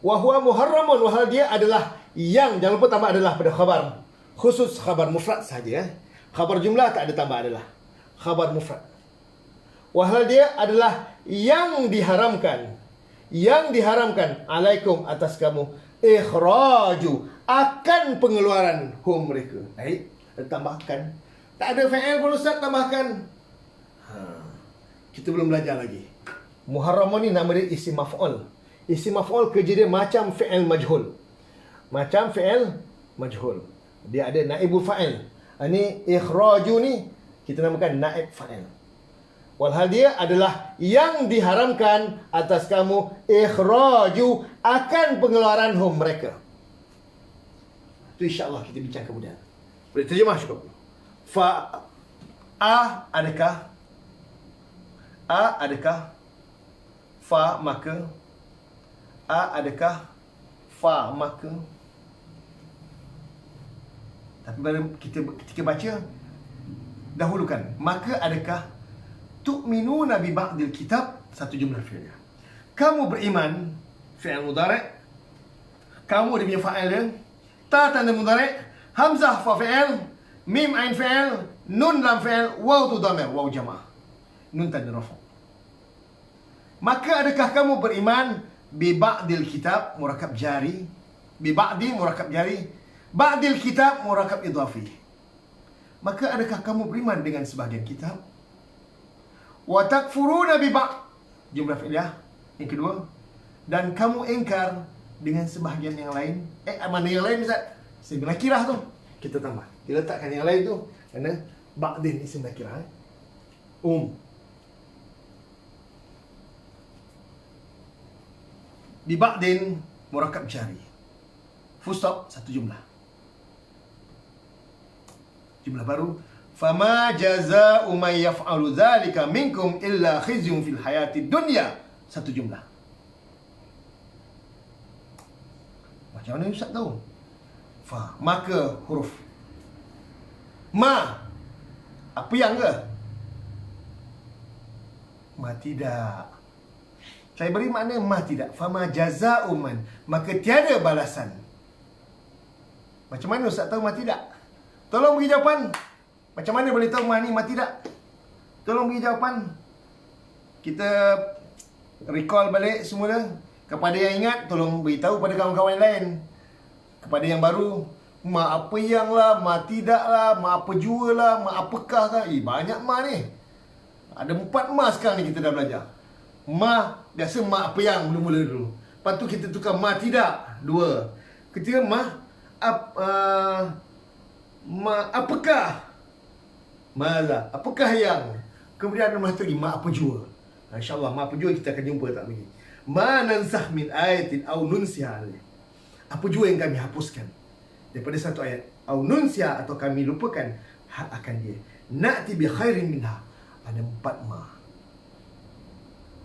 Wa huwa muharramun, wa hal dia adalah yang, jangan lupa tambah adalah pada khabar. Khusus khabar mufrad saja. Khabar jumlah tak ada tambah adalah. Khabar mufrad. Wa hal dia adalah yang diharamkan. Yang diharamkan alaikum atas kamu ikhraju, akan pengeluaran hum mereka. Baik, tambahkan. Tak ada fa'il pun Ustaz, tambahkan. Kita belum belajar lagi. Muharramun ni nama dia isim maf'ul. Isim maf'ul kerja dia macam fi'il majhul. Macam fi'il majhul. Dia ada naibul fa'il. Ini ikhraju ni kita namakan naib fa'il. Walhal dia adalah yang diharamkan atas kamu ikhraju, akan pengeluaran hum mereka. Itu insya-Allah kita bincang kemudian. Boleh terjemah cukup. Adakah? Adakah? Fa maka? Adakah? Fa maka? Tapi baru ketika baca, dahulukan. Maka adakah tu'minuna bi ba'dil kitab, satu jumlah fi'liyah. Kamu beriman, fi'il mudhari'. Kamu dia punya fa'il dia. Ta tanda mudhari', hamzah fa fi'il, mim ain fi'il, nun lam fi'il, waw tu dhamir, waw jama'. Nun tanda rafa'. Maka adakah kamu beriman bi ba'dil kitab, murakab jari. Bi ba'di murakab jari. Ba'dil kitab murakab idhafi. Maka adakah kamu beriman dengan sebahagian kitab? Wa takfuruna bi ba'd, jumlah fi'liyah yang kedua. Dan kamu ingkar dengan sebahagian yang lain. Mana yang lain Ustaz? Isim nakirah tu kita tambah. Dia letakkan yang lain tu kerana ba'din isim nakirah. Bi ba'din murakab jari. Full stop, satu jumlah. Jumlah baru. Fama jaza'u man yaf'alu dzalika minkum illa khizyun fil hayati dunya. Satu jumlah. Macam mana Ustaz tahu? Fa, maka huruf ma. Apa yang ke? Ma tidak. Saya beri makna ma tidak. Fama jaza'u man, maka tiada balasan. Macam mana Ustaz tahu ma tidak? Tolong beri jawapan. Macam mana boleh tahu ma ni ma tidak? Tolong beri jawapan. Kita recall balik semula. Kepada yang ingat, tolong beritahu pada kawan-kawan lain. Kepada yang baru, ma apa yang lah, ma tidak lah, ma apa jua lah, ma apakah lah. Banyak ma ni. Ada 4 ma sekarang ni kita dah belajar. Ma, biasa ma apa yang mula-mula dulu. Lepas tu kita tukar ma tidak, 2. Ketiga ma apakah? Malah, apakah yang? Kemudian ada satu lagi, ma apa jua. InsyaAllah ma apa jua kita akan jumpa tak lagi. Ma nansah min ayatin aw nunsiha. Apa jua yang kami hapuskan daripada satu ayat, aw nunsiha, atau kami lupakan akan dia. Na'ti bi khairin minha. Ada 4 ma.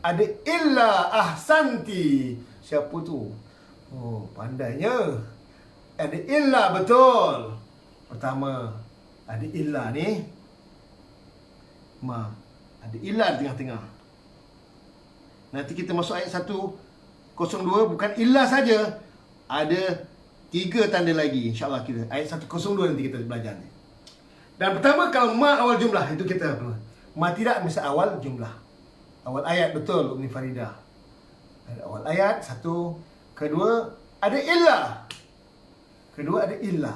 Ada illa ahsanti. Siapa tu? Oh, pandainya. Ada illa, betul. Pertama, ada illa ni ma. Ada illa di tengah-tengah. Nanti kita masuk ayat 102, bukan illa saja, ada 3 tanda lagi. InsyaAllah kita ayat 102 nanti kita belajar ni. Dan pertama, kalau ma awal jumlah, itu kita apa? Ma tidak mesti awal jumlah. Awal ayat, betul Umi Faridah. Ada awal ayat, 1. Kedua, ada illa. Kedua, ada illa.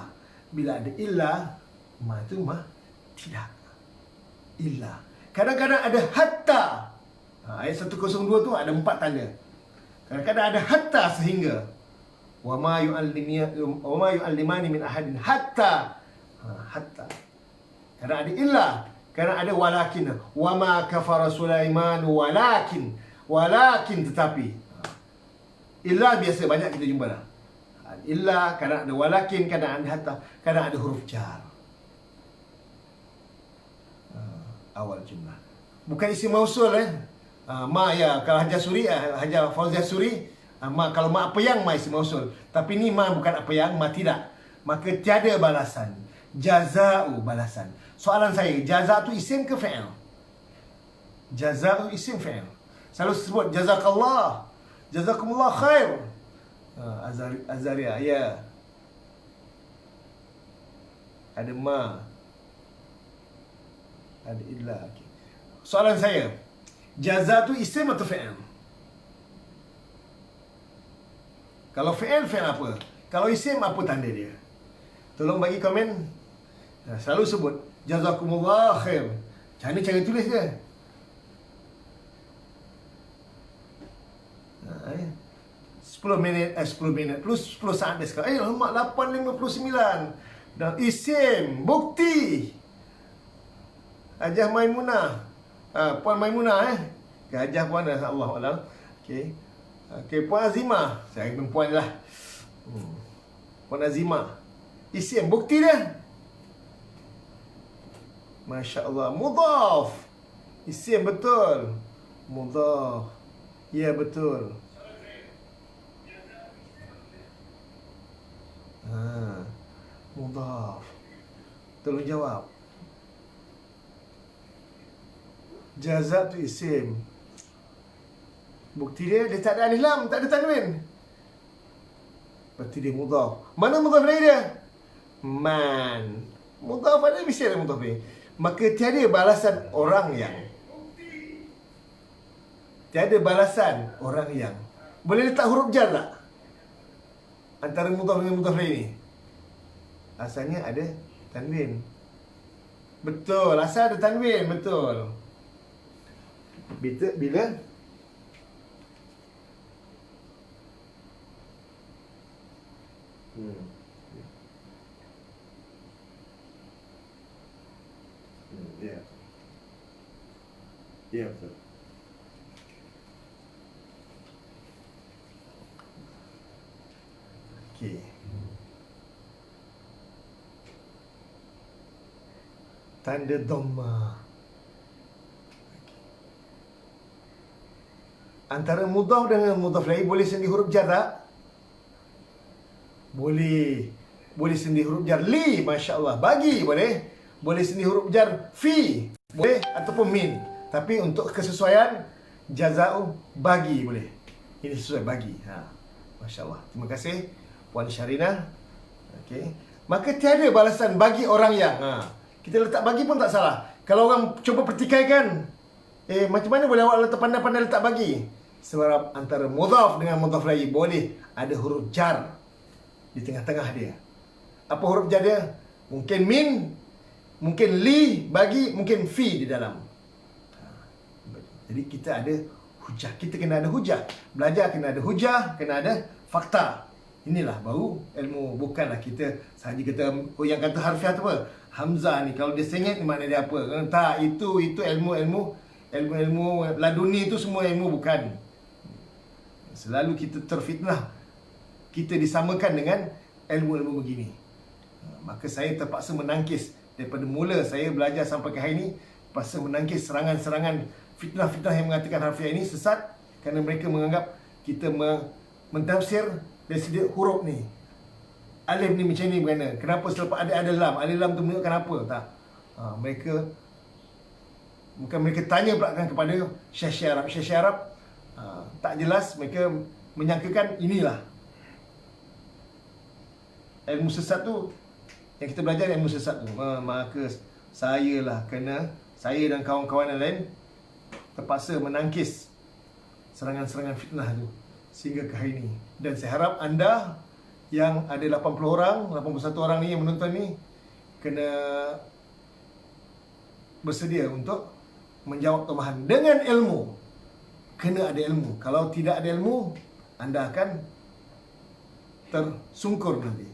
Bila ada illa, ma itu ma tidak. Illa. Kadang-kadang ada hatta. Ayat 102 tu ada 4 tanda. Kadang-kadang ada hatta sehingga. Wa ma yu'allimani min ahadin hatta. Hatta. Kadang ada illa. Kadang ada walakin. Wa ma kafara Sulaiman walakin. Walakin, tetapi. Illa biasa banyak kita jumpa dah. Illa, kadang ada walakin, kadang ada hatta, kadang ada huruf jar. Awal jumlah. Bukan isim mausul ma ya, kalau Hajar Suri, Hajar Fauziah Suri, ma, kalau ma apa yang, ma isim mausul. Tapi ni ma bukan apa yang, ma tidak. Maka tiada balasan. Jaza'u, balasan. Soalan saya, jaza' tu isim ke fi'il? Jaza'u isim fi'il. Selalu sebut jazakallah, jazakumullah khair. Azaria, ya. Ada ma. Ada illa. Okay. Soalan saya, jaza tu isim atau fi'il? Kalau fi'il, fi'il apa? Kalau isim, apa tanda dia? Tolong bagi komen. Selalu sebut jazakumullah khair. Macam mana cara tulis dia? 10 minit plus 10 saat dia sekarang. Alamak, 8.59. Dan isim, bukti. Hajah Maimunah. Puan Maimunah Hajah Puan dah, Allah Allah. Okey. Okey, Puan Azimah. Saya pun puan lah. Puan Azimah. Isim, bukti dia. Masya Allah. Mudhaf. Isim, betul. Mudhaf. Ya, betul. Mudhaf. Tolong jawab. Jaza tu isim. Bukti dia tak ada alif lam, tak ada tanwin. Berarti dia mudhaf. Mana mudhaf lain dia? Man. Mudhaf ada, mesti ada mudhaf lain. Maka tiada balasan orang yang. Tiada balasan orang yang. Boleh letak huruf jar tak? Antara mudhaf dengan mudhaf lain ni. Asalnya ada tanwin. Betul, asal ada tanwin, betul. Bila ya. Ya, betul. Okey. Tanda dhamma. Antara mudhaf dengan mudhaf lain boleh sendi huruf jar tak? Boleh. Boleh sendi huruf jar li, masya-Allah. Bagi boleh. Boleh sendi huruf jar fi, boleh, ataupun min. Tapi untuk kesesuaian jaza'u bagi boleh. Ini sesuai bagi. Masya-Allah. Terima kasih Puan Syarina. Okey. Maka tiada balasan bagi orang yang. Kita letak bagi pun tak salah. Kalau orang cuba pertikaikan, macam mana boleh awak letak pandai-pandai letak bagi? Sebab antara mudhaf dengan mudhaf lain boleh ada huruf jar. di tengah-tengah dia. Apa huruf jar dia? Mungkin min, mungkin li, bagi, mungkin fi di dalam. Jadi kita ada hujah. Kita kena ada hujah. Belajar kena ada hujah, kena ada fakta. Inilah baru ilmu. Bukanlah kita sahaja kata, oh yang kata harfiah tu apa? Hamzah ni kalau dia sengit ni makna dia apa? Tak, itu ilmu laduni itu semua ilmu bukan. Selalu kita terfitnah. Kita disamakan dengan ilmu-ilmu begini. Maka saya terpaksa menangkis. Daripada mula saya belajar sampai ke hari ini, terpaksa menangkis serangan-serangan fitnah-fitnah yang mengatakan harfiah ini sesat. Kerana mereka menganggap kita mentafsir dari segi huruf ni. Alif ni macam ni bagaimana? Kenapa selepas ada lam? Ada lam tu menunjukkan apa? Tak. Mereka tanya pula kepada Syekh Arab. Syekh Arab tak jelas. Mereka menyangkakan inilah ilmu sesat tu. Yang kita belajar ilmu sesat tu. Maka saya dan kawan-kawan yang lain terpaksa menangkis serangan-serangan fitnah tu sehingga ke hari ini. Dan saya harap anda yang ada 80 orang, 81 orang ni yang menonton ni kena bersedia untuk menjawab tomahan dengan ilmu. Kena ada ilmu. Kalau tidak ada ilmu, anda akan tersungkur nanti.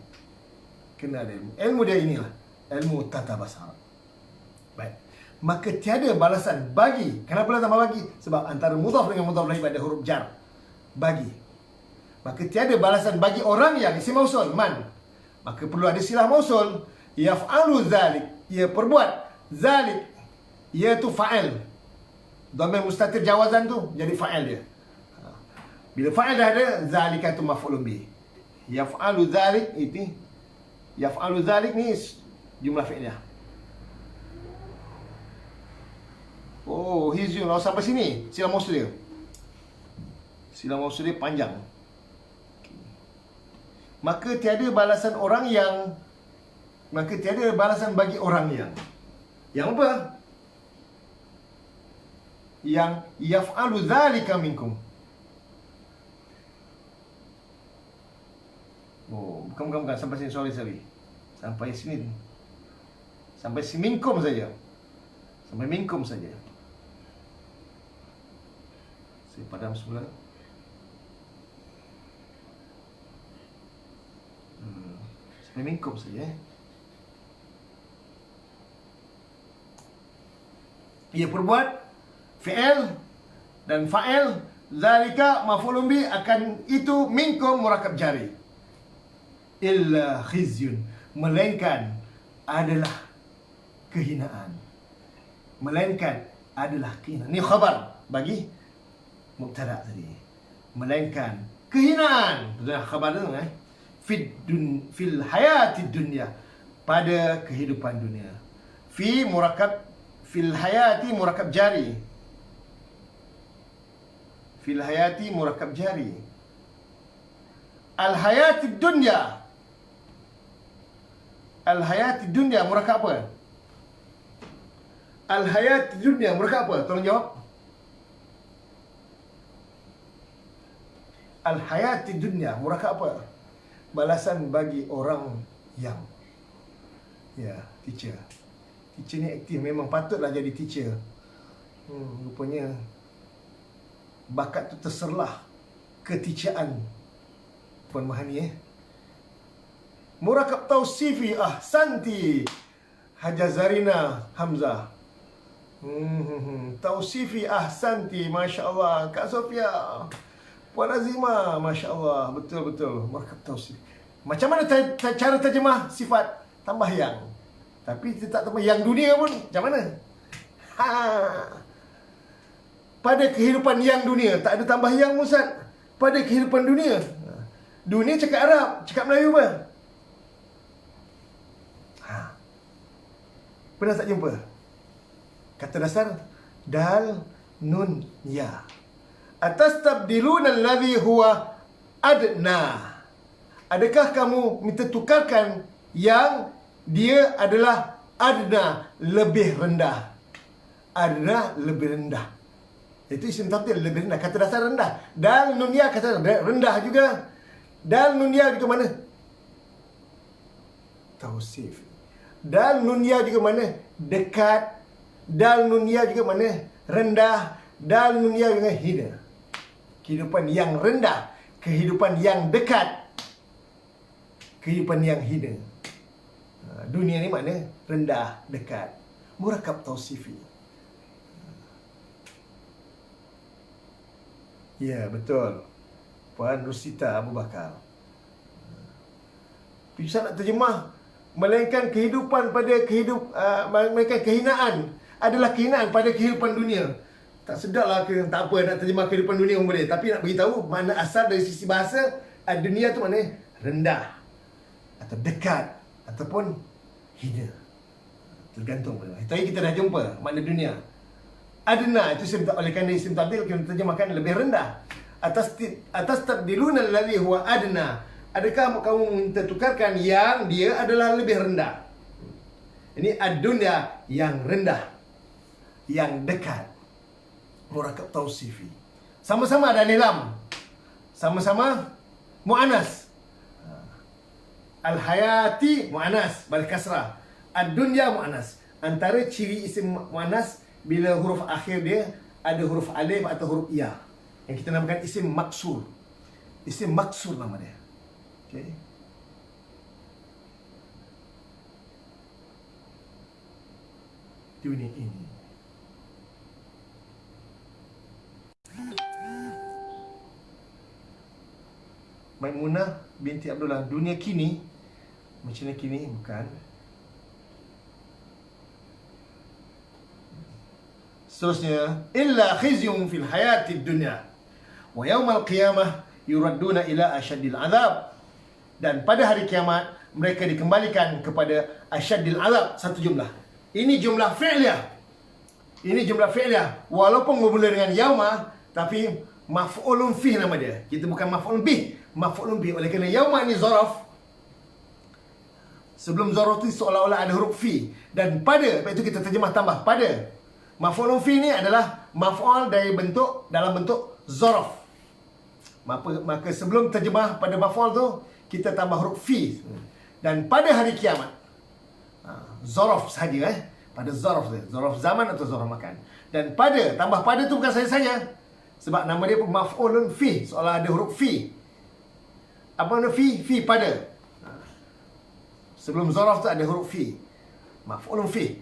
Kena ada ilmu. Ilmu dia inilah, ilmu tata bahasa. Baik. Maka tiada balasan bagi. Kenapa lah tambah bagi? Sebab antara mudhaf dengan mudhaf lain ada huruf jar. Bagi. Maka tiada balasan bagi orang yang isim mausul man. Maka perlu ada silah mausul. Yaf'alu zalik. Ia perbuat zalik. Ia tu fa'il. Dhamir mustatir jawazan tu jadi fa'il dia. Bila fa'il dah ada, zalika tu maf'ulun bih. Yaf'alu zalik itu. Yaf'alu zalik ni jumlah fi'liyah. Oh, hizun. Kalau sampai sini, silah mausul dia. Silah mausul dia panjang. Maka tiada balasan bagi orang yang apa? Yang yaf'alu dzalika minkum. Oh, bukan sampai sini, sorry. Sampai sini. Sampai si minkum saja. Sampai minkum saja. Saya padam semula. Sampai minkum saja. Ia perbuat fi'il dan fa'il, zalika maf'ulun bi, akan itu minkum murakab jari. Illa khizyun, melainkan adalah kehinaan. Melainkan adalah kehinaan. Ini khabar bagi mubtada tadi. Melainkan kehinaan. Betul khabar tu fil hayati dunya, pada kehidupan dunia. Fi murakab, fil hayati murakab jari. Fil hayati murakab jari. Al hayati dunya. Al hayati dunya murakab apa? Al hayati dunya murakab apa? Tolong jawab. Al hayati dunya murakab apa? Balasan bagi orang yang teacher. Teacher ni aktif, memang patutlah jadi teacher. Rupanya bakat tu terserlah keteacheren Puan Mahani. Murakab tausifi ahsanti Haja Zarina Hamzah. Tausifi ahsanti, Masya Allah. Kak Sofia, Puan Azimah, Masya Allah. Betul-betul murakab tausif. Macam mana cara terjemah sifat? Tambah yang. Tapi kita tak tambah yang dunia pun. Macam mana? Pada kehidupan yang dunia, tak ada tambah yang, Ustaz. Pada kehidupan dunia. Dunia cakap Arab, cakap Melayu apa? Pernah tak jumpa? Kata dasar dal nun ya. Atastabdiluna alladhi huwa adna. Adakah kamu minta tukarkan yang dia adalah adna, lebih rendah. Adna, lebih rendah. Itu isim tafdil, lebih rendah. Kata dasar rendah. Dal nun ya, kata rendah juga. Dal nun ya juga mana? tausif. Dal nun ya juga mana? Dekat. Dal nun ya juga mana? Rendah. Dal nun ya juga hina. Kehidupan yang rendah, kehidupan yang dekat, kehidupan yang hina. Dunia ni mana? Rendah, dekat. Murakab tausifi. Ya, betul. Puan Rusita Abu Bakar. Bisa nak terjemah, melainkan kehidupan pada melainkan kehinaan adalah kehinaan pada kehidupan dunia. Tak sedap lah ke, tak apa nak terjemah kehidupan dunia pun boleh. Tapi nak beritahu mana asal dari sisi bahasa, dunia tu mana? Rendah atau dekat ataupun hina. Tergantung. Tadi kita dah jumpa makna dunia. Adna itu isim tak oleh kerana isim tabdil kita terjemahkan lebih rendah. Atas tabdiluna alladhi huwa adna. Adakah kamu minta tukarkan yang dia adalah lebih rendah? Ini ad-dunya yang rendah, yang dekat. Murakab tausifi. Sama-sama ada nilam. Sama-sama mu'anas. Al-hayati mu'anas bal kasrah. Ad-dunya mu'anas. Antara ciri isim mu'anas bila huruf akhir dia ada huruf alif atau huruf ya, yang kita namakan isim maksur. Isim maksur nama dia. Okey. Dunia ini. Maimunah binti Abdullah, dunia kini. Macam mana kini? Bukan. Seterusnya, illa khizyun fil hayatid dunya wa yaumal qiyamah yuradduna ila asyaddil azab. Dan pada hari kiamat mereka dikembalikan kepada asyaddil azab. Satu jumlah. Ini jumlah fi'liyah. Ini jumlah fi'liyah. Walaupun bermula dengan yauma, tapi maf'ulun fih nama dia. Kita bukan maf'ulun bih, maf'ulun bih. Oleh kerana yauma ni zaraf. Sebelum zaraf tu seolah-olah ada huruf fi. Dan pada, lepas itu kita terjemah tambah pada. Maf'ulun fi ni adalah maf'ul dalam bentuk zaraf. Maka sebelum terjemah pada maf'ul tu, kita tambah huruf fi. Dan pada hari kiamat, zaraf sahaja pada zaraf dia. Zaraf zaman atau zaraf makan. Dan pada, tambah pada tu bukan saja-saja. Sebab nama dia pun maf'ulun fi, seolah ada huruf fi. Apa makna fi? Fi pada. Sebelum zaraf tu ada huruf fi. Maf'ulun fi.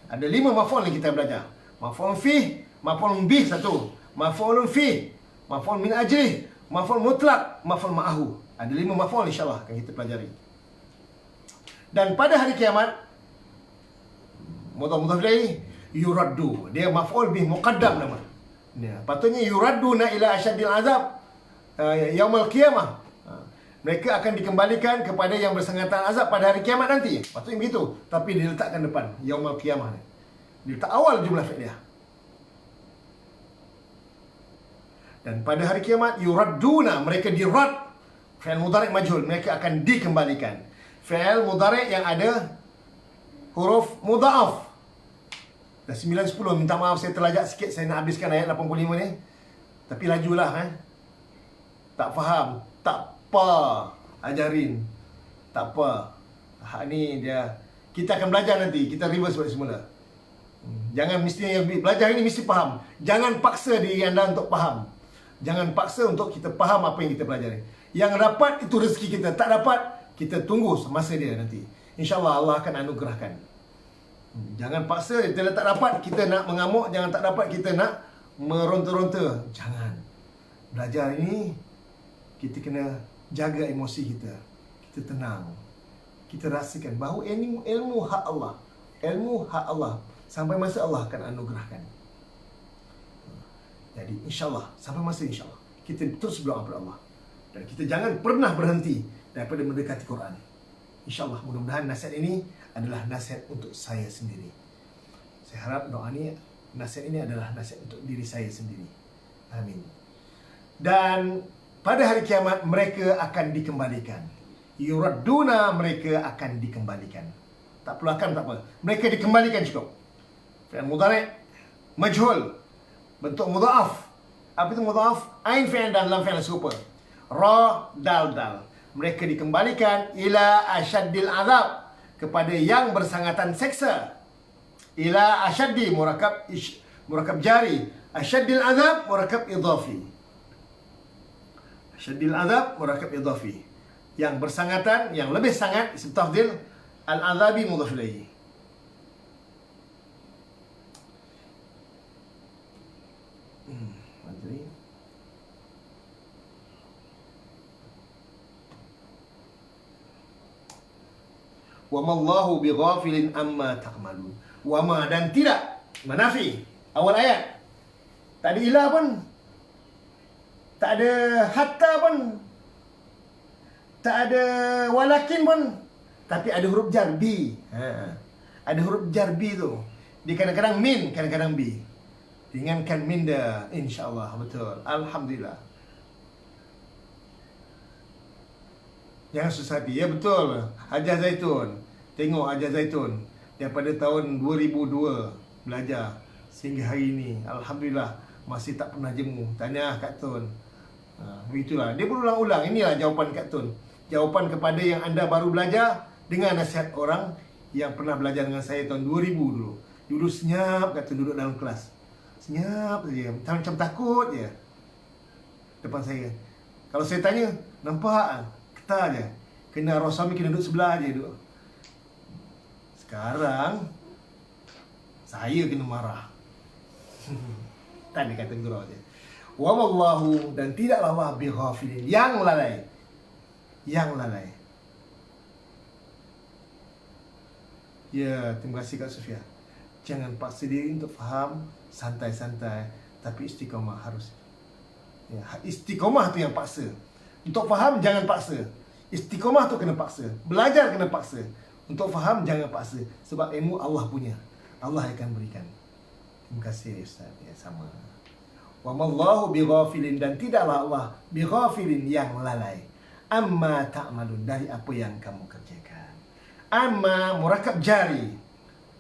Ada 5 maf'ul yang kita belajar. Maf'ulun fi, maf'ulun bih satu, maf'ulun fi, maf'ul min ajlih, maf'ul mutlak, maf'ul ma'ahu. Ada 5 maf'ul insya-Allah akan kita pelajari. Dan pada hari kiamat, mudhaf ilaih yuraddu. Dia maf'ul bih muqaddam nama. Ya, patutnya yuradduna ila asyaddil azab yaumul qiyamah. Mereka akan dikembalikan kepada yang bersengatan azab pada hari kiamat nanti. Patutnya begitu. Tapi diletakkan depan yaumul qiyamah ni. Diletak awal jumlah fi'liyah. Dan pada hari kiamat yuradduna, mereka dirad. Fi'il mudhari' majhul, mereka akan dikembalikan. Fi'il mudhari' yang ada huruf mudha'af. Dah 9-10, minta maaf saya terlajak sikit. Saya nak habiskan ayat 85 ni. Tapi lajulah tak faham, tak apa, ajarin. Tak apa. Hak ni dia, kita akan belajar nanti. Kita reverse balik semula. Jangan mesti yang belajar ini mesti faham. Jangan paksa diri anda untuk faham. Jangan paksa untuk kita faham apa yang kita pelajari. Yang dapat itu rezeki kita. Tak dapat, kita tunggu semasa dia nanti. InsyaAllah Allah akan anugerahkan. Jangan paksa, kita tak dapat kita nak mengamuk. Jangan tak dapat kita nak meronta-ronta. Jangan. Belajar ini, kita kena jaga emosi kita. Kita tenang. Kita rasakan bahawa ilmu hak Allah. Ilmu hak Allah. Sampai masa Allah akan anugerahkan. Jadi insyaAllah, sampai masa insyaAllah, kita terus berdoa kepada Allah. Dan kita jangan pernah berhenti daripada mendekati Quran. InsyaAllah, mudah-mudahan nasihat ini adalah nasihat untuk saya sendiri. Saya harap doa ini, nasihat ini adalah nasihat untuk diri saya sendiri. Amin. Dan pada hari kiamat, mereka akan dikembalikan. Yuradduna, mereka akan dikembalikan. Tak perlu akan, tak apa. Mereka dikembalikan cukup. Fi'il mudhari' majhul, bentuk mudha'af. Apa itu mudha'af? Ain fi'il dan lam fi'il serupa. Ra, dal, dal. mereka dikembalikan ila asyaddil azab, kepada yang bersangatan seksa. Ila asyaddi murakab jari, asyaddil azab murakab idhafi. Asyaddil azab murakab idhafi, yang bersangatan, yang lebih sangat, isim tafdil, al-azabi mudhaf ilaihi. Wa mallahu bighafilin amma ta'malun. Wa ma, dan tidak, manafi, awal ayat. Tak ada ilah pun, tak ada hatta pun, tak ada walakin pun, tapi ada huruf jar bi. Ada huruf jar bi tu. Dia kadang-kadang min, kadang-kadang bi. Ringankan minda, insya-Allah, betul. Alhamdulillah. Jangan susah hati. Ya betul. Hajar Zaitun. Tengok Hajar Zaitun. Daripada tahun 2002 belajar sehingga hari ini, alhamdulillah, masih tak pernah jemu. Tanya Kak Tun. Begitulah. Dia berulang-ulang. Inilah jawapan Kak Tun. Jawapan kepada yang anda baru belajar dengan nasihat orang yang pernah belajar dengan saya tahun 2000 dulu. Dulu senyap Kak Tun duduk dalam kelas. Senyap saja. Macam takut je depan saya. Kalau saya tanya, nampak? Ketar je. Kena arwah suami kena duduk sebelah je duduk. Sekarang saya kena marah. Tak ada kata gurau je. Wa wallahu, dan tidaklah Allah bighafilin, yang lalai. Yang lalai. Ya, terima kasih Kak Sofia. Jangan paksa diri untuk faham, santai-santai, tapi istiqamah harus. Ya, istiqamah tu yang paksa. Untuk faham jangan paksa. Istiqamah tu kena paksa. Belajar kena paksa. Untuk faham jangan paksa. Sebab ilmu Allah punya. Allah akan berikan. Terima kasih Ustaz. Ya, sama. Wa mallahu bighafilin, dan tidaklah Allah bighafilin, yang lalai. Amma ta'malun, dari apa yang kamu kerjakan. Amma murakab jari,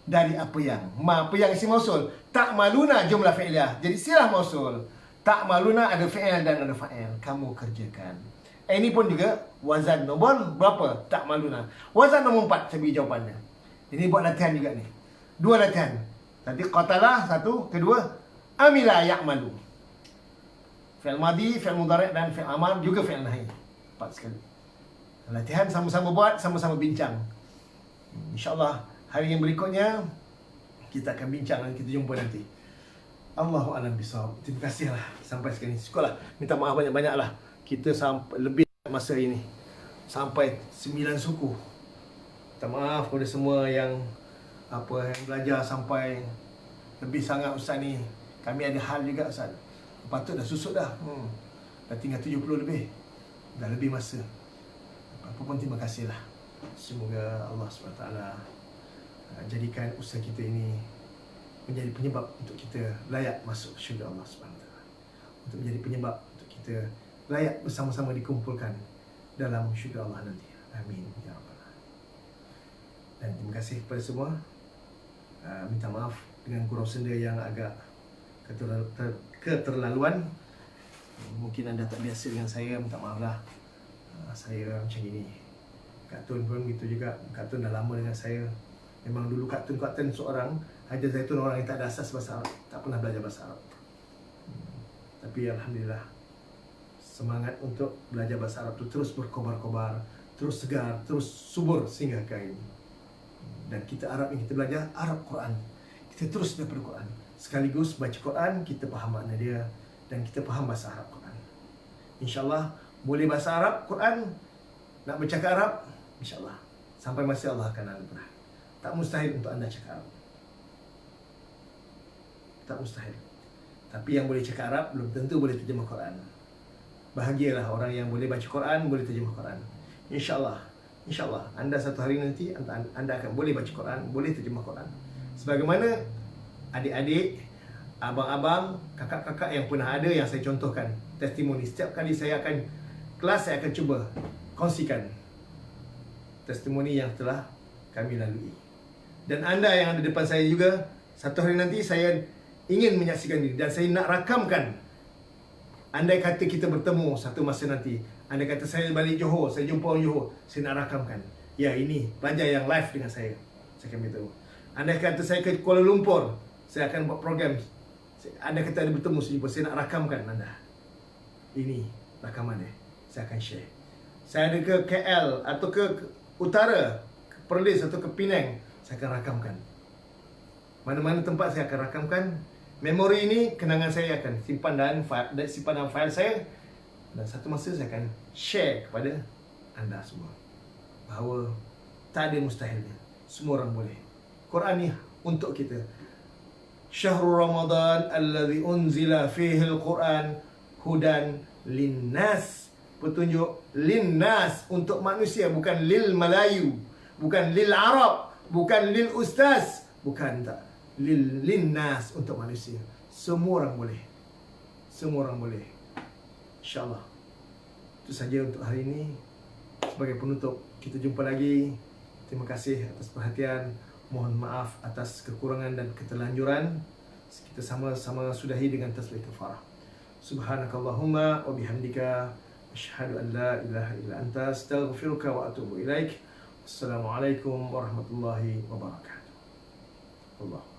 dari apa yang. Ma, apa yang isim mausul. Ta'maluna jumlah fi'liyah. Jadi silah mausul. Ta'maluna ada fi'il dan ada fa'il. Kamu kerjakan. Ini pun juga wazan nombor berapa? Ta'maluna. Wazan nombor 4 saya beri jawapannya. Ini buat latihan juga ni. 2 latihan. Tadi qatalah 1, kedua amila ya'malu. Fi'il madhi, fi'il mudhari' dan fi'il amar, juga fi'il nahi. 4 sekali. Latihan sama-sama buat, sama-sama bincang. InsyaAllah hari yang berikutnya kita akan bincang dan kita jumpa nanti. Allahu a'lam bishawab. Terima kasihlah sampai sekali. Syukurlah. Minta maaf banyak-banyaklah. Kita sampai lebih masa ini. Sampai 9 suku. Minta maaf kepada semua yang yang belajar sampai lebih sangat Ustaz ni. Kami ada hal juga Ustaz. Patut dah susut dah. Dah tinggal 70 lebih. Dah lebih masa. Apa pun terima kasihlah. Semoga Allah SWT jadikan usaha kita ini menjadi penyebab untuk kita layak masuk syurga Allah SWT. Untuk menjadi penyebab untuk kita layak bersama-sama dikumpulkan dalam syurga Allah nanti. Amin ya rabbal alamin. Dan terima kasih kepada semua. Minta maaf dengan gurau senda yang agak keterlaluan. Mungkin anda tak biasa dengan saya, minta maaf lah. Saya macam ini. Kak Tun pun begitu juga. Kak Tun dah lama dengan saya. Memang dulu Kak Tun seorang Hajar Zaitun, orang yang tak ada asas bahasa Arab, tak pernah belajar bahasa Arab. Tapi alhamdulillah, semangat untuk belajar bahasa Arab itu terus berkobar-kobar, terus segar, terus subur sehingga hari ini. Dan kita Arab yang kita belajar Arab Quran. Kita terus daripada Quran. Sekaligus baca Quran, kita faham makna dia, dan kita faham bahasa Arab Quran. InsyaAllah boleh bahasa Arab Quran, nak bercakap Arab, InsyaAllah sampai masa Allah akan anugerah. Tak mustahil untuk anda cakap Arab. Tak mustahil. Tapi yang boleh cakap Arab belum tentu boleh terjemah Quran. Bahagialah orang yang boleh baca Quran, boleh terjemah Quran. InsyaAllah. InsyaAllah anda satu hari nanti anda akan boleh baca Quran, boleh terjemah Quran. Sebagaimana adik-adik, abang-abang, kakak-kakak yang pernah ada, yang saya contohkan testimoni. Setiap kali saya akan kelas, saya akan cuba kongsikan testimoni yang telah kami lalui. Dan anda yang ada depan saya juga, satu hari nanti saya ingin menyaksikan diri dan saya nak rakamkan Andai kata kita bertemu satu masa nanti, andai kata saya balik Johor, saya jumpa orang Johor, saya nak rakamkan. Ya, ini pelajar yang live dengan saya akan beritahu. Andai kata saya ke Kuala Lumpur, saya akan buat program. Andai kata ada bertemu, saya nak rakamkan anda. Ini rakaman dia, saya akan share. Saya ada ke KL atau ke utara, ke Perlis atau ke Penang, saya akan rakamkan. Mana-mana tempat saya akan rakamkan. Memori ini, kenangan saya akan simpan dalam file saya. Dan satu masa saya akan share kepada anda semua bahawa tak ada mustahilnya. Semua orang boleh. Quran ni untuk kita. Syahrul Ramadan alladhi unzila fihi al-Quran hudan linnas. Petunjuk linnas, untuk manusia, bukan lil Melayu, bukan lil Arab, bukan lil Ustaz, bukan, tak. Linnas, untuk manusia. Semua orang boleh. Semua orang boleh. InsyaAllah. Itu saja untuk hari ini. Sebagai penutup, kita jumpa lagi. Terima kasih atas perhatian. Mohon maaf atas kekurangan dan keterlanjuran. Kita sama-sama sudahi dengan tasbih kafarah. Subhanakallahumma wa bihamdika asyhadu an la ilaha illa anta astaghfiruka wa atubu ilaik. Assalamualaikum warahmatullahi wabarakatuh. Allah.